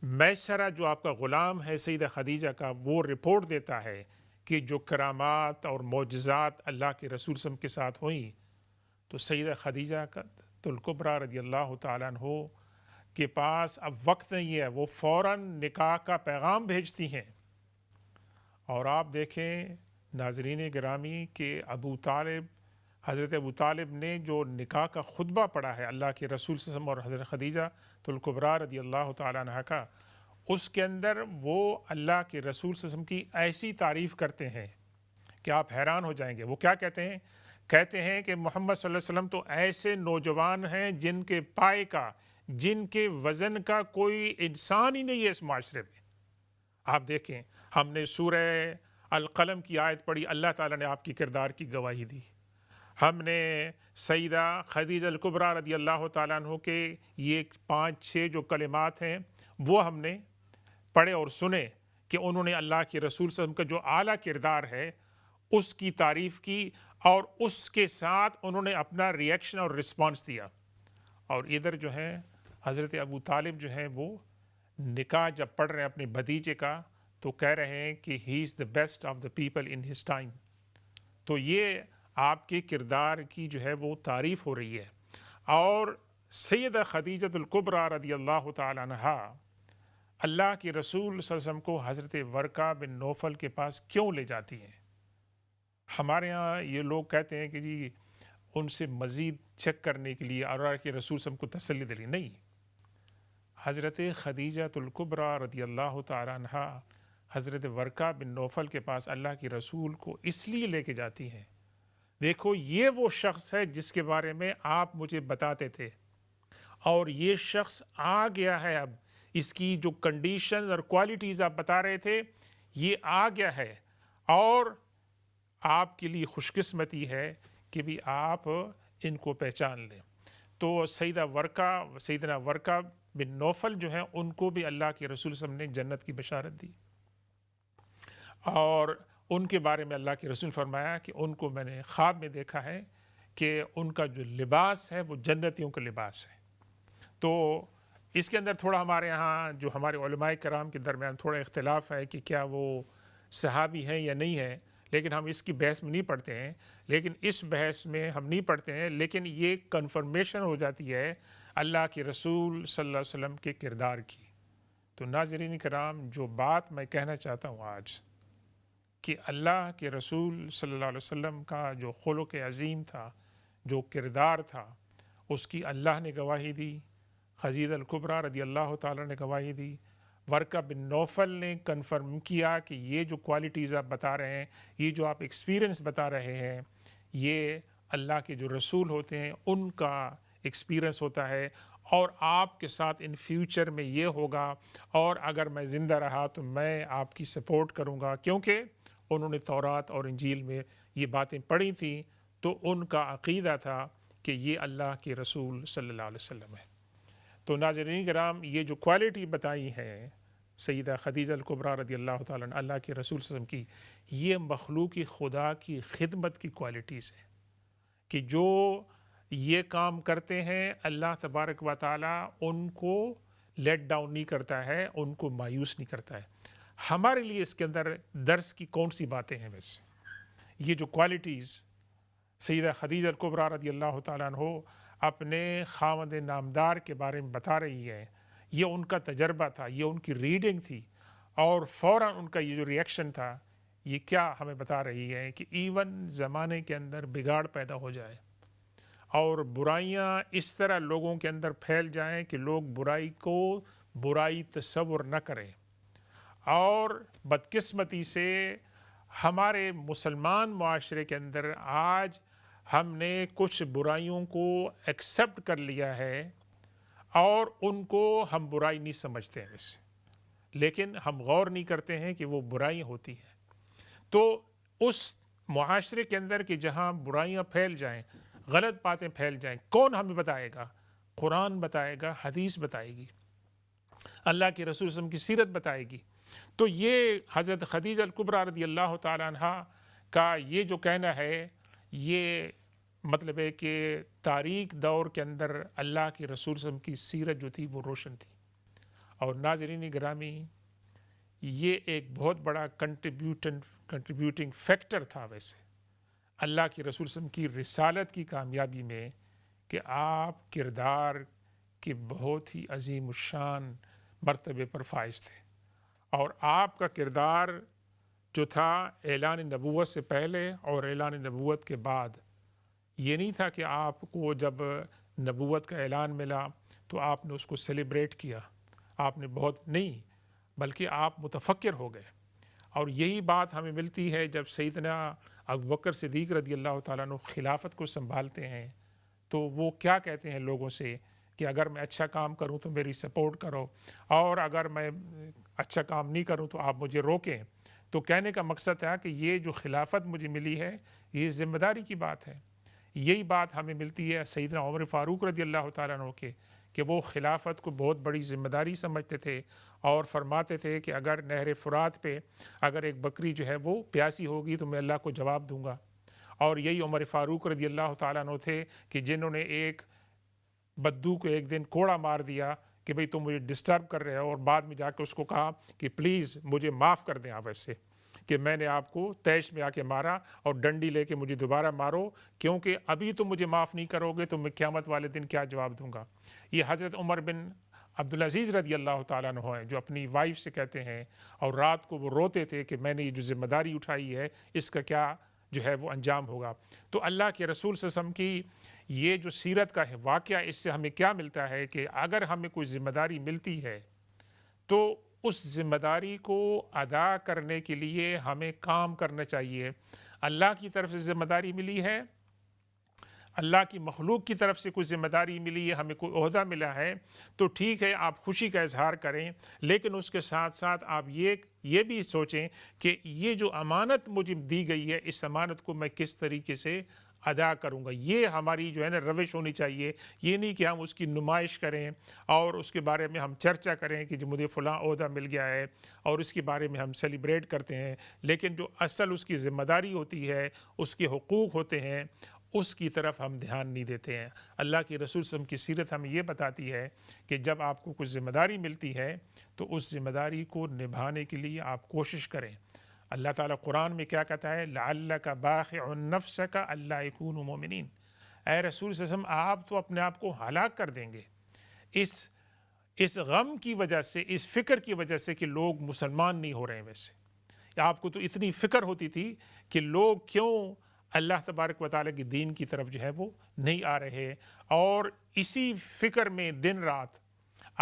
A: میسرہ جو آپ کا غلام ہے سیدہ خدیجہ کا، وہ رپورٹ دیتا ہے کہ جو کرامات اور معجزات اللہ کے رسول صلی اللہ علیہ وسلم کے ساتھ ہوئیں، تو سیدہ خدیجہ الکبریٰ رضی اللہ تعالیٰ عنہ کے پاس اب وقت نہیں ہے، وہ فوراً نکاح کا پیغام بھیجتی ہیں۔ اور آپ دیکھیں ناظرین گرامی کہ حضرت ابو طالب نے جو نکاح کا خطبہ پڑھا ہے اللہ کے رسول صلی اللہ علیہ وسلم اور حضرت خدیجہ الکبریٰ رضی اللہ تعالیٰ عنہ کا، اس کے اندر وہ اللہ کے رسول صلی اللہ علیہ وسلم کی ایسی تعریف کرتے ہیں کہ آپ حیران ہو جائیں گے۔ وہ کیا کہتے ہیں؟ کہتے ہیں کہ محمد صلی اللہ علیہ وسلم تو ایسے نوجوان ہیں جن کے پائے کا، جن کے وزن کا کوئی انسان ہی نہیں ہے اس معاشرے میں۔ آپ دیکھیں، ہم نے سورہ القلم کی آیت پڑھی، اللہ تعالیٰ نے آپ کی کردار کی گواہی دی۔ ہم نے سیدہ خدیجہ الکبریٰ رضی اللہ تعالیٰ عنہ کے یہ 5-6 جو کلمات ہیں وہ ہم نے پڑھے اور سنے کہ انہوں نے اللہ کے رسول صلی اللہ علیہ وسلم کا جو اعلیٰ کردار ہے اس کی تعریف کی، اور اس کے ساتھ انہوں نے اپنا ریئیکشن اور رسپانس دیا۔ اور ادھر جو ہے حضرت ابو طالب جو ہیں وہ نکاح جب پڑھ رہے ہیں اپنے بھتیجے کا، تو کہہ رہے ہیں کہ he is the best of the people in his time. تو یہ آپ کے کردار کی جو ہے وہ تعریف ہو رہی ہے۔ اور سیدہ خدیجہ الکبریٰ رضی اللہ تعالیٰ عنہا اللہ کے رسول صلی اللہ علیہ وسلم کو حضرت ورقہ بن نوفل کے پاس کیوں لے جاتی ہیں؟ ہمارے ہاں یہ لوگ کہتے ہیں کہ جی ان سے مزید چیک کرنے کے لیے اور اللہ کے رسول صلی اللہ علیہ وسلم کو تسلی دلی، نہیں۔ حضرت خدیجہ الکبریٰ رضی اللہ تعالیٰ عنہا حضرت ورقہ بن نوفل کے پاس اللہ کے رسول کو اس لیے لے کے جاتی ہیں، دیکھو یہ وہ شخص ہے جس کے بارے میں آپ مجھے بتاتے تھے، اور یہ شخص آ گیا ہے، اب اس کی جو کنڈیشنز اور کوالٹیز آپ بتا رہے تھے یہ آ گیا ہے، اور آپ کے لیے خوش قسمتی ہے کہ بھی آپ ان کو پہچان لیں۔ تو سیدنا ورقہ بن نوفل جو ہیں ان کو بھی اللہ کے رسول صلی اللہ علیہ وسلم نے جنت کی بشارت دی، اور ان کے بارے میں اللہ کے رسول فرمایا کہ ان کو میں نے خواب میں دیکھا ہے کہ ان کا جو لباس ہے وہ جنتیوں کا لباس ہے۔ تو اس کے اندر تھوڑا ہمارے ہاں جو ہمارے علماء کرام کے درمیان تھوڑا اختلاف ہے کہ کیا وہ صحابی ہیں یا نہیں ہیں، لیکن ہم اس کی بحث میں نہیں پڑھتے ہیں، لیکن اس بحث میں ہم نہیں پڑھتے ہیں، لیکن یہ کنفرمیشن ہو جاتی ہے اللہ کے رسول صلی اللہ علیہ وسلم کے کردار کی۔ تو ناظرین کرام، جو بات میں کہنا چاہتا ہوں آج کہ اللہ کے رسول صلی اللہ علیہ وسلم کا جو خلق عظیم تھا، جو کردار تھا، اس کی اللہ نے گواہی دی، خدیجہ الکبریٰ رضی اللہ تعالیٰ نے گواہی دی، ورقہ بن نوفل نے کنفرم کیا کہ یہ جو کوالٹیز آپ بتا رہے ہیں، یہ جو آپ ایکسپیرینس بتا رہے ہیں، یہ اللہ کے جو رسول ہوتے ہیں ان کا ایکسپیرینس ہوتا ہے، اور آپ کے ساتھ ان فیوچر میں یہ ہوگا، اور اگر میں زندہ رہا تو میں آپ کی سپورٹ کروں گا، کیونکہ انہوں نے تورات اور انجیل میں یہ باتیں پڑھی تھیں، تو ان کا عقیدہ تھا کہ یہ اللہ کے رسول صلی اللہ علیہ وسلم ہے۔ تو ناظرین کرام، یہ جو کوالٹی بتائی ہے سیدہ خدیجہ الکبریٰ رضی اللہ تعالیٰ عنہ، اللہ کے رسول صلی اللہ علیہ وسلم کی، یہ مخلوق خدا کی خدمت کی کوالٹیز ہیں کہ جو یہ کام کرتے ہیں اللہ تبارک و تعالیٰ ان کو لیٹ ڈاؤن نہیں کرتا ہے، ان کو مایوس نہیں کرتا ہے۔ ہمارے لیے اس کے اندر درس کی کون سی باتیں ہیں؟ ویسے یہ جو کوالٹیز سیدہ خدیجہ الکبریٰ رضی اللہ تعالیٰ عنہ اپنے خاوند نامدار کے بارے میں بتا رہی ہے، یہ ان کا تجربہ تھا، یہ ان کی ریڈنگ تھی، اور فوراً ان کا یہ جو ریئیکشن تھا، یہ کیا ہمیں بتا رہی ہے کہ ایون زمانے کے اندر بگاڑ پیدا ہو جائے اور برائیاں اس طرح لوگوں کے اندر پھیل جائیں کہ لوگ برائی کو برائی تصور نہ کریں، اور بدقسمتی سے ہمارے مسلمان معاشرے کے اندر آج ہم نے کچھ برائیوں کو ایکسیپٹ کر لیا ہے اور ان کو ہم برائی نہیں سمجھتے ہیں ویسے، لیکن ہم غور نہیں کرتے ہیں کہ وہ برائی ہوتی ہیں۔ تو اس معاشرے کے اندر کہ جہاں برائیاں پھیل جائیں، غلط باتیں پھیل جائیں، کون ہمیں بتائے گا؟ قرآن بتائے گا، حدیث بتائے گی، اللہ کے رسول صلی اللہ علیہ وسلم کی سیرت بتائے گی۔ تو یہ حضرت خدیجہ الکبریٰ رضی اللہ تعالیٰ عنہ کا یہ جو کہنا ہے، یہ مطلب ہے کہ تاریخ دور کے اندر اللہ کے رسول صلی اللہ علیہ وسلم کی سیرت جو تھی وہ روشن تھی۔ اور ناظرین گرامی، یہ ایک بہت بڑا کنٹریبیوٹنگ فیکٹر تھا ویسے اللہ کے رسول صلی اللہ علیہ وسلم کی رسالت کی کامیابی میں، کہ آپ کردار کے بہت ہی عظیم الشان مرتبے پر فائز تھے، اور آپ کا کردار جو تھا اعلان نبوت سے پہلے اور اعلان نبوت کے بعد، یہ نہیں تھا کہ آپ کو جب نبوت کا اعلان ملا تو آپ نے اس کو سیلیبریٹ کیا، آپ نے بہت نہیں، بلکہ آپ متفکر ہو گئے۔ اور یہی بات ہمیں ملتی ہے جب سیدنا ابوبکر صدیق رضی اللہ تعالیٰ عنہ خلافت کو سنبھالتے ہیں، تو وہ کیا کہتے ہیں لوگوں سے کہ اگر میں اچھا کام کروں تو میری سپورٹ کرو، اور اگر میں اچھا کام نہیں کروں تو آپ مجھے روکیں۔ تو کہنے کا مقصد ہے کہ یہ جو خلافت مجھے ملی ہے، یہ ذمہ داری کی بات ہے۔ یہی بات ہمیں ملتی ہے سیدنا عمر فاروق رضی اللہ تعالیٰ عنہ کے، کہ وہ خلافت کو بہت بڑی ذمہ داری سمجھتے تھے، اور فرماتے تھے کہ اگر نہر فرات پہ اگر ایک بکری جو ہے وہ پیاسی ہوگی تو میں اللہ کو جواب دوں گا۔ اور یہی عمر فاروق رضی اللہ تعالیٰ عنہ تھے کہ جنہوں نے ایک بدو کو ایک دن کوڑا مار دیا کہ بھئی تم مجھے ڈسٹرب کر رہے ہو، اور بعد میں جا کے اس کو کہا کہ پلیز مجھے معاف کر دیں آپ ایسے، کہ میں نے آپ کو تیش میں آ کے مارا اور ڈنڈی لے کے مجھے دوبارہ مارو، کیونکہ ابھی تم مجھے معاف نہیں کرو گے تو میں قیامت والے دن کیا جواب دوں گا۔ یہ حضرت عمر بن عبدالعزیز رضی اللہ تعالیٰ عنہ ہیں جو اپنی وائف سے کہتے ہیں، اور رات کو وہ روتے تھے کہ میں نے یہ جو ذمہ داری اٹھائی ہے اس کا کیا جو ہے وہ انجام ہوگا۔ تو اللہ کے رسول صلی اللہ علیہ وسلم کی یہ جو سیرت کا ہے واقعہ، اس سے ہمیں کیا ملتا ہے کہ اگر ہمیں کوئی ذمہ داری ملتی ہے تو اس ذمہ داری کو ادا کرنے کے لیے ہمیں کام کرنا چاہیے۔ اللہ کی طرف سے ذمہ داری ملی ہے، اللہ کی مخلوق کی طرف سے کوئی ذمہ داری ملی ہے، ہمیں کوئی عہدہ ملا ہے، تو ٹھیک ہے آپ خوشی کا اظہار کریں، لیکن اس کے ساتھ ساتھ آپ یہ بھی سوچیں کہ یہ جو امانت مجھے دی گئی ہے، اس امانت کو میں کس طریقے سے ادا کروں گا۔ یہ ہماری جو ہے نا روش ہونی چاہیے۔ یہ نہیں کہ ہم اس کی نمائش کریں اور اس کے بارے میں ہم چرچا کریں کہ جو مجھے فلاں عہدہ مل گیا ہے، اور اس کے بارے میں ہم سیلیبریٹ کرتے ہیں، لیکن جو اصل اس کی ذمہ داری ہوتی ہے، اس کے حقوق ہوتے ہیں، اس کی طرف ہم دھیان نہیں دیتے ہیں۔ اللہ کے رسول صلی اللہ علیہ وسلم کی سیرت ہمیں یہ بتاتی ہے کہ جب آپ کو کچھ ذمہ داری ملتی ہے تو اس ذمہ داری کو نبھانے کے لیے آپ کوشش کریں۔ اللہ تعالیٰ قرآن میں کیا کہتا ہے؟ لَعَلَّكَ بَاخِعٌ نَفْسَكَ أَلَّا يَكُونُوا مُؤْمِنِينَ۔ اے رسول صلی اللہ علیہ وسلم، آپ تو اپنے آپ کو ہلاک کر دیں گے اس غم کی وجہ سے، اس فکر کی وجہ سے کہ لوگ مسلمان نہیں ہو رہے ہیں۔ ویسے آپ کو تو اتنی فکر ہوتی تھی کہ لوگ کیوں اللہ تبارک و تعالیٰ کی دین کی طرف جو ہے وہ نہیں آ رہے، اور اسی فکر میں دن رات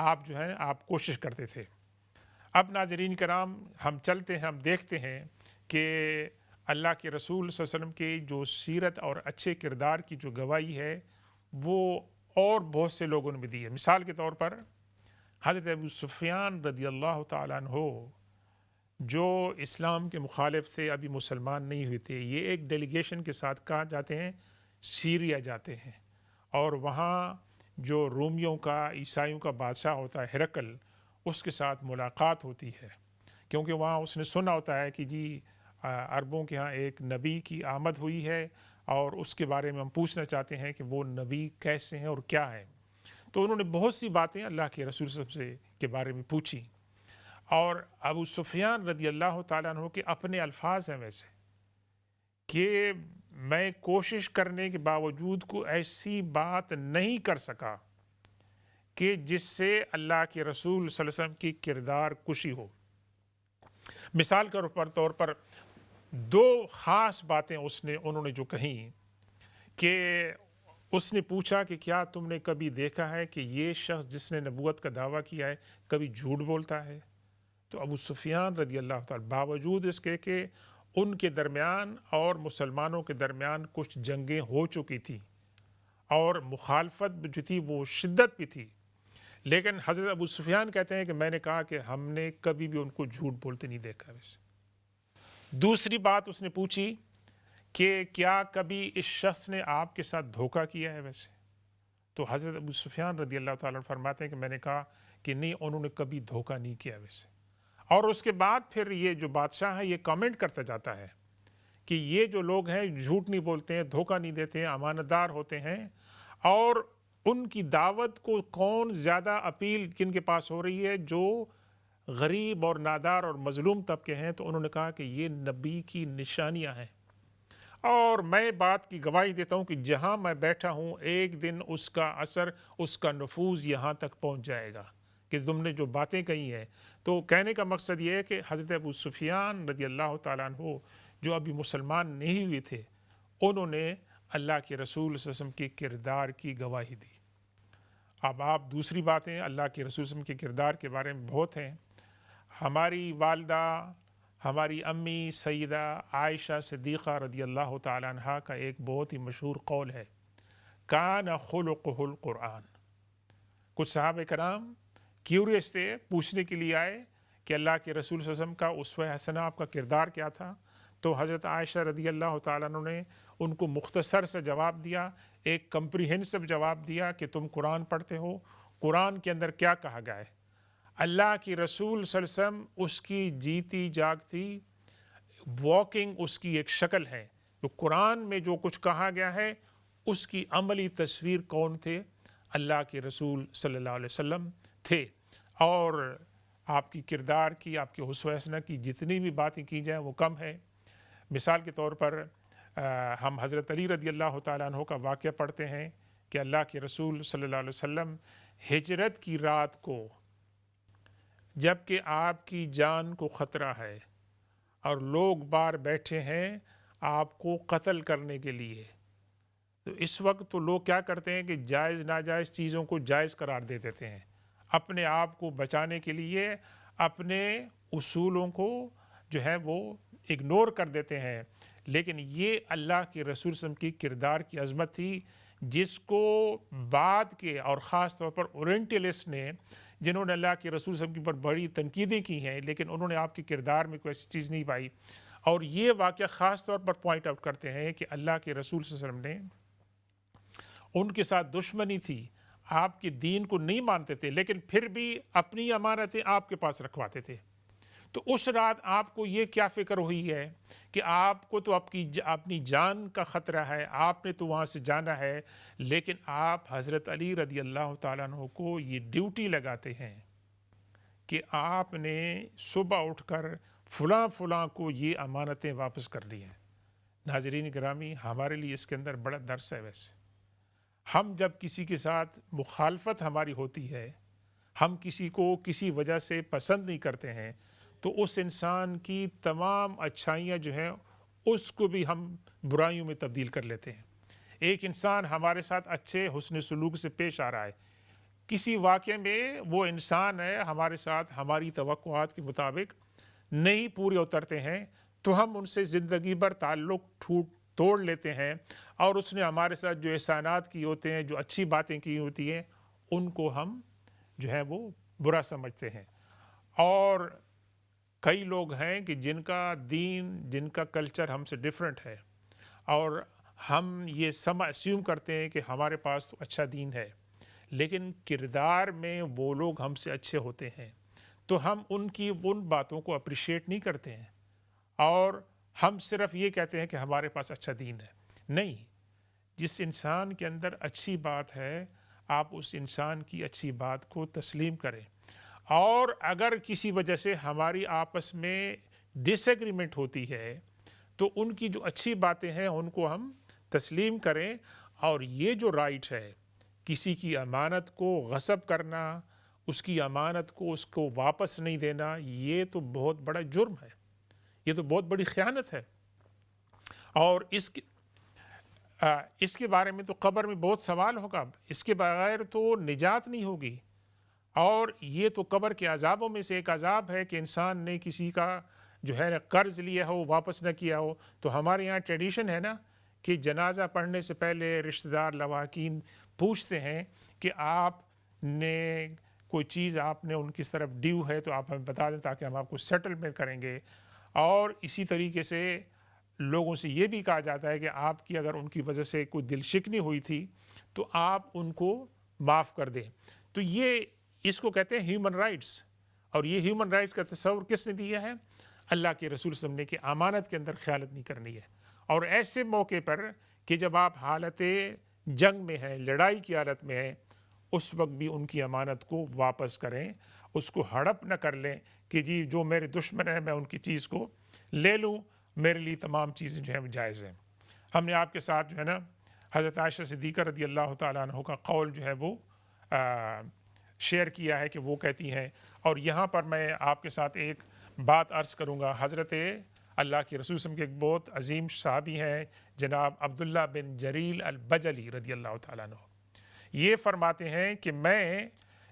A: آپ جو ہے آپ کوشش کرتے تھے۔ اب ناظرین کرام، ہم چلتے ہیں، ہم دیکھتے ہیں کہ اللہ کے رسول صلی اللہ علیہ وسلم کی جو سیرت اور اچھے کردار کی جو گواہی ہے وہ اور بہت سے لوگوں نے بھی دی ہے۔ مثال کے طور پر حضرت ابو سفیان رضی اللہ تعالیٰ عنہ جو اسلام کے مخالف تھے، ابھی مسلمان نہیں ہوئے تھے، یہ ایک ڈیلیگیشن کے ساتھ کہاں جاتے ہیں؟ سیریا جاتے ہیں، اور وہاں جو رومیوں کا، عیسائیوں کا بادشاہ ہوتا ہے ہرقل، اس کے ساتھ ملاقات ہوتی ہے، کیونکہ وہاں اس نے سنا ہوتا ہے کہ جی عربوں کے ہاں ایک نبی کی آمد ہوئی ہے اور اس کے بارے میں ہم پوچھنا چاہتے ہیں کہ وہ نبی کیسے ہیں اور کیا ہے۔ تو انہوں نے بہت سی باتیں اللہ کے رسول صلی اللہ علیہ وسلم کے بارے میں پوچھی، اور ابو سفیان رضی اللہ تعالیٰ عنہ کے اپنے الفاظ ہیں ویسے کہ میں کوشش کرنے کے باوجود کو ایسی بات نہیں کر سکا کہ جس سے اللہ کے رسول صلی اللہ علیہ وسلم کی کردار کشی ہو۔ مثال کے طور پر دو خاص باتیں انہوں نے جو کہیں کہ اس نے پوچھا کہ کیا تم نے کبھی دیکھا ہے کہ یہ شخص جس نے نبوت کا دعویٰ کیا ہے کبھی جھوٹ بولتا ہے؟ تو ابو سفیان رضی اللہ تعالیٰ باوجود اس کے کہ ان کے درمیان اور مسلمانوں کے درمیان کچھ جنگیں ہو چکی تھی اور مخالفت جو تھی وہ شدت بھی تھی، لیکن حضرت ابو سفیان کہتے ہیں کہ میں نے کہا کہ ہم نے کبھی بھی ان کو جھوٹ بولتے نہیں دیکھا۔ ویسے دوسری بات اس نے پوچھی کہ کیا کبھی اس شخص نے آپ کے ساتھ دھوکہ کیا ہے؟ ویسے تو حضرت ابو سفیان رضی اللہ تعالیٰ فرماتے ہیں کہ میں نے کہا کہ نہیں، انہوں نے کبھی دھوکہ نہیں کیا ویسے۔ اور اس کے بعد پھر یہ جو بادشاہ ہے یہ کامنٹ کرتا جاتا ہے کہ یہ جو لوگ ہیں جھوٹ نہیں بولتے ہیں، دھوکہ نہیں دیتے ہیں، امانت دار ہوتے ہیں، اور ان کی دعوت کو کون زیادہ اپیل کن کے پاس ہو رہی ہے؟ جو غریب اور نادار اور مظلوم طبقے ہیں۔ تو انہوں نے کہا کہ یہ نبی کی نشانیاں ہیں، اور میں بات کی گواہی دیتا ہوں کہ جہاں میں بیٹھا ہوں ایک دن اس کا اثر، اس کا نفوذ یہاں تک پہنچ جائے گا کہ تم نے جو باتیں کہی ہیں۔ تو کہنے کا مقصد یہ ہے کہ حضرت ابو سفیان رضی اللہ تعالیٰ عنہ جو ابھی مسلمان نہیں ہوئے تھے، انہوں نے اللہ کے رسول صلی اللہ علیہ وسلم کے کردار کی گواہی دی۔ اب آپ دوسری باتیں اللہ کے رسول صلی اللہ علیہ وسلم کے کردار کے بارے میں بہت ہیں۔ ہماری والدہ، ہماری امی سیدہ عائشہ صدیقہ رضی اللہ تعالیٰ عنہ کا ایک بہت ہی مشہور قول ہے، کان خلقہ القرآن۔ کچھ صحابہ کرام کیوریس تھے، پوچھنے کے لیے آئے کہ اللہ کے رسول صلی اللہ علیہ وسلم کا اسوہ حسنہ آپ کا کردار کیا تھا؟ تو حضرت عائشہ رضی اللہ تعالیٰ عنہ نے ان کو مختصر سے جواب دیا، ایک کمپریہنسو جواب دیا کہ تم قرآن پڑھتے ہو، قرآن کے اندر کیا کہا گیا ہے؟ اللہ کی رسول صلی اللہ علیہ وسلم اس کی جیتی جاگتی واکنگ اس کی ایک شکل ہے۔ تو قرآن میں جو کچھ کہا گیا ہے اس کی عملی تصویر کون تھے؟ اللہ کے رسول صلی اللہ علیہ وسلم تھے۔ اور آپ کی کردار کی، آپ کے حسن و حسنہ کی جتنی بھی باتیں کی جائیں وہ کم ہے۔ مثال کے طور پر ہم حضرت علی رضی اللہ تعالیٰ عنہ کا واقعہ پڑھتے ہیں کہ اللہ کے رسول صلی اللہ علیہ وسلم ہجرت کی رات کو، جب کہ آپ کی جان کو خطرہ ہے اور لوگ باہر بیٹھے ہیں آپ کو قتل کرنے کے لیے، تو اس وقت تو لوگ کیا کرتے ہیں کہ جائز ناجائز چیزوں کو جائز قرار دے دیتے ہیں، اپنے آپ کو بچانے کے لیے اپنے اصولوں کو جو ہے وہ اگنور کر دیتے ہیں۔ لیکن یہ اللہ کے رسول صلی اللہ علیہ وسلم کی کردار کی عظمت تھی، جس کو بعد کے اور خاص طور پر اورینٹلسٹ نے، جنہوں نے اللہ کے رسول صلی اللہ علیہ وسلم کی بڑی تنقیدیں کی ہیں، لیکن انہوں نے آپ کے کردار میں کوئی ایسی چیز نہیں پائی۔ اور یہ واقعہ خاص طور پر پوائنٹ آؤٹ کرتے ہیں کہ اللہ کے رسول صلی اللہ علیہ وسلم نے ان کے ساتھ دشمنی تھی، آپ کے دین کو نہیں مانتے تھے، لیکن پھر بھی اپنی امانتیں آپ کے پاس رکھواتے تھے۔ تو اس رات آپ کو یہ کیا فکر ہوئی ہے کہ آپ کو تو اپنی جان کا خطرہ ہے، آپ نے تو وہاں سے جانا ہے، لیکن آپ حضرت علی رضی اللہ تعالیٰ عنہ کو یہ ڈیوٹی لگاتے ہیں کہ آپ نے صبح اٹھ کر فلاں فلاں کو یہ امانتیں واپس کر دی ہیں۔ ناظرین گرامی، ہمارے لیے اس کے اندر بڑا درس ہے۔ ویسے ہم جب کسی کے ساتھ مخالفت ہماری ہوتی ہے، ہم کسی کو کسی وجہ سے پسند نہیں کرتے ہیں، تو اس انسان کی تمام اچھائیاں جو ہیں اس کو بھی ہم برائیوں میں تبدیل کر لیتے ہیں۔ ایک انسان ہمارے ساتھ اچھے حسن سلوک سے پیش آ رہا ہے، کسی واقعے میں وہ انسان ہے ہمارے ساتھ ہماری توقعات کے مطابق نہیں پورے اترتے ہیں، تو ہم ان سے زندگی بھر تعلق توڑ لیتے ہیں، اور اس نے ہمارے ساتھ جو احسانات کی ہوتے ہیں، جو اچھی باتیں کی ہوتی ہیں، ان کو ہم جو ہے وہ برا سمجھتے ہیں۔ اور کئی لوگ ہیں کہ جن کا دین، جن کا کلچر ہم سے ڈیفرنٹ ہے، اور ہم یہ اسیوم کرتے ہیں کہ ہمارے پاس تو اچھا دین ہے، لیکن کردار میں وہ لوگ ہم سے اچھے ہوتے ہیں، تو ہم ان باتوں کو اپریشیٹ نہیں کرتے ہیں، اور ہم صرف یہ کہتے ہیں کہ ہمارے پاس اچھا دین ہے۔ نہیں، جس انسان کے اندر اچھی بات ہے، آپ اس انسان کی اچھی بات کو تسلیم کریں، اور اگر کسی وجہ سے ہماری آپس میں ڈس ایگریمنٹ ہوتی ہے تو ان کی جو اچھی باتیں ہیں ان کو ہم تسلیم کریں۔ اور یہ جو رائٹ ہے، کسی کی امانت کو غصب کرنا، اس کی امانت کو اس کو واپس نہیں دینا، یہ تو بہت بڑا جرم ہے، یہ تو بہت بڑی خیانت ہے، اور اس کے بارے میں تو قبر میں بہت سوال ہوگا، اس کے بغیر تو نجات نہیں ہوگی۔ اور یہ تو قبر کے عذابوں میں سے ایک عذاب ہے کہ انسان نے کسی کا جو ہے قرض لیا ہو، واپس نہ کیا ہو۔ تو ہمارے یہاں ٹریڈیشن ہے نا کہ جنازہ پڑھنے سے پہلے رشتہ دار لواحقین پوچھتے ہیں کہ آپ نے کوئی چیز آپ نے ان کی طرف ڈیو ہے تو آپ ہمیں بتا دیں تاکہ ہم آپ کو سیٹلمنٹ کریں گے۔ اور اسی طریقے سے لوگوں سے یہ بھی کہا جاتا ہے کہ آپ کی اگر ان کی وجہ سے کوئی دل شکنی ہوئی تھی تو آپ ان کو معاف کر دیں۔ تو یہ اس کو کہتے ہیں ہیومن رائٹس، اور یہ ہیومن رائٹس کا تصور کس نے دیا ہے؟ اللہ کے رسول صلی اللہ علیہ وسلم نے، کہ امانت کے اندر خیانت نہیں کرنی ہے۔ اور ایسے موقع پر کہ جب آپ حالت جنگ میں ہیں، لڑائی کی حالت میں ہیں، اس وقت بھی ان کی امانت کو واپس کریں، اس کو ہڑپ نہ کر لیں کہ جی جو میرے دشمن ہیں میں ان کی چیز کو لے لوں، میرے لیے تمام چیزیں جو ہیں وہ جائز ہیں۔ ہم نے آپ کے ساتھ جو ہے نا حضرت عائشہ صدیقہ رضی اللہ تعالیٰ عنہ کا قول جو ہے وہ شیئر کیا ہے کہ وہ کہتی ہیں، اور یہاں پر میں آپ کے ساتھ ایک بات عرض کروں گا۔ حضرت اللہ کے رسول صلی اللہ علیہ وسلم کے ایک بہت عظیم صحابی ہیں جناب عبداللہ بن جریل البجلی رضی اللہ تعالیٰ عنہ، یہ فرماتے ہیں کہ میں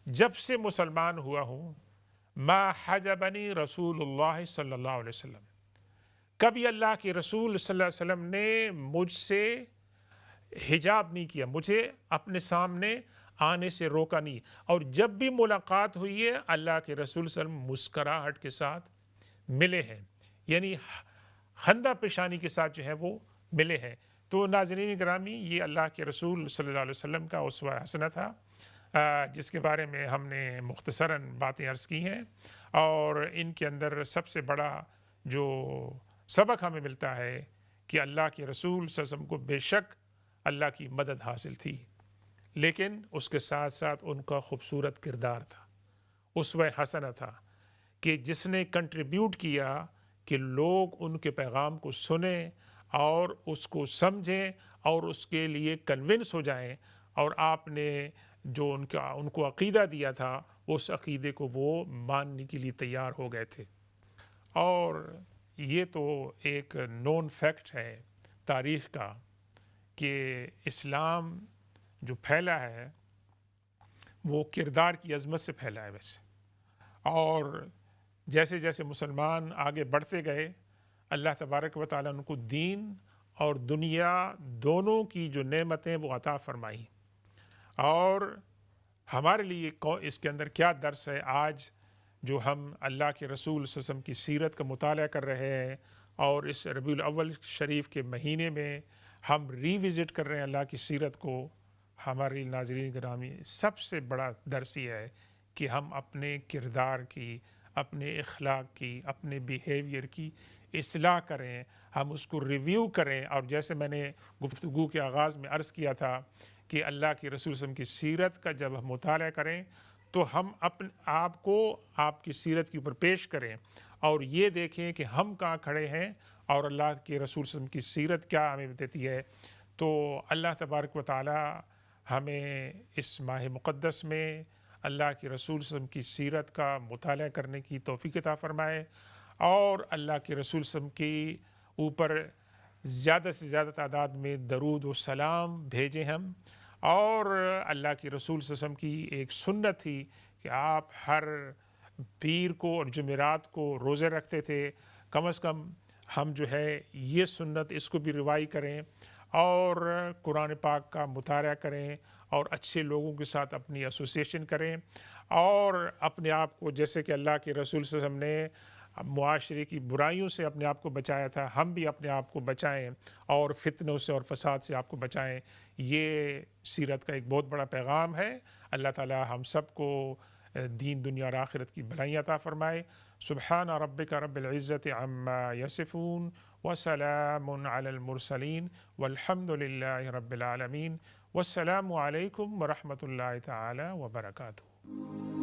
A: جب سے مسلمان ہوا ہوں، ما حجبنی رسول اللہ صلی اللہ علیہ وسلم، کبھی اللہ کے رسول صلی اللہ علیہ وسلم نے مجھ سے حجاب نہیں کیا، مجھے اپنے سامنے آنے سے روکا نہیں، اور جب بھی ملاقات ہوئی ہے اللہ کے رسول صلی اللہ علیہ وسلم مسکراہٹ کے ساتھ ملے ہیں، یعنی خندہ پیشانی کے ساتھ جو ہے وہ ملے ہیں۔ تو ناظرین گرامی، یہ اللہ کے رسول صلی اللہ علیہ وسلم کا اسوہ حسنہ تھا، جس کے بارے میں ہم نے مختصراً باتیں عرض کی ہیں، اور ان کے اندر سب سے بڑا جو سبق ہمیں ملتا ہے کہ اللہ کے رسول صلی اللہ علیہ وسلم کو بے شک اللہ کی مدد حاصل تھی، لیکن اس کے ساتھ ساتھ ان کا خوبصورت کردار تھا، اسوہ حسنہ تھا، کہ جس نے کنٹریبیوٹ کیا کہ لوگ ان کے پیغام کو سنیں اور اس کو سمجھیں اور اس کے لیے کنونس ہو جائیں، اور آپ نے جو ان کو عقیدہ دیا تھا اس عقیدے کو وہ ماننے کے لیے تیار ہو گئے تھے۔ اور یہ تو ایک نون فیکٹ ہے تاریخ کا کہ اسلام جو پھیلا ہے وہ کردار کی عظمت سے پھیلا ہے ویسے، اور جیسے جیسے مسلمان آگے بڑھتے گئے اللہ تبارک و تعالیٰ ان کو دین اور دنیا دونوں کی جو نعمتیں وہ عطا فرمائی۔ اور ہمارے لیے اس کے اندر کیا درس ہے؟ آج جو ہم اللہ کے رسول صلی اللہ علیہ وسلم کی سیرت کا مطالعہ کر رہے ہیں، اور اس ربیع الاول شریف کے مہینے میں ہم ری وزٹ کر رہے ہیں اللہ کی سیرت کو، ہمارے ناظرین گرامی سب سے بڑا درس یہ ہے کہ ہم اپنے کردار کی، اپنے اخلاق کی، اپنے بیہیویئر کی اصلاح کریں، ہم اس کو ریویو کریں۔ اور جیسے میں نے گفتگو کے آغاز میں عرض کیا تھا کہ اللہ کے رسول صلی اللہ علیہ وسلم کی سیرت کا جب ہم مطالعہ کریں تو ہم اپنے آپ کو آپ کی سیرت کے اوپر پیش کریں اور یہ دیکھیں کہ ہم کہاں کھڑے ہیں اور اللہ کے رسول صلی اللہ علیہ وسلم کی سیرت کیا ہمیں دیتی ہے۔ تو اللہ تبارک و تعالی ہمیں اس ماہ مقدس میں اللہ کے رسول صلی اللہ علیہ وسلم کی سیرت کا مطالعہ کرنے کی توفیق عطا فرمائے، اور اللہ کے رسول صلی اللہ علیہ وسلم کی اوپر زیادہ سے زیادہ تعداد میں درود و سلام بھیجیں ہم۔ اور اللہ کے رسول صلی اللہ علیہ وسلم کی ایک سنت تھی کہ آپ ہر پیر کو اور جمعرات کو روزے رکھتے تھے، کم از کم ہم جو ہے یہ سنت اس کو بھی روائی کریں اور قرآن پاک کا مطالعہ کریں اور اچھے لوگوں کے ساتھ اپنی ایسوسیشن کریں، اور اپنے آپ کو، جیسے کہ اللہ کے رسول صلی اللہ علیہ وسلم نے معاشرے کی برائیوں سے اپنے آپ کو بچایا تھا، ہم بھی اپنے آپ کو بچائیں اور فتنوں سے اور فساد سے آپ کو بچائیں۔ یہ سیرت کا ایک بہت بڑا پیغام ہے۔ اللہ تعالی ہم سب کو دین، دنیا اور آخرت کی بھلائیاں عطا فرمائے۔ سبحان ربک رب العزت عما یصفون وسلام علی المرسلین والحمد للہ رب العالمین، والسلام علیکم ورحمۃ اللہ تعالی وبرکاتہ۔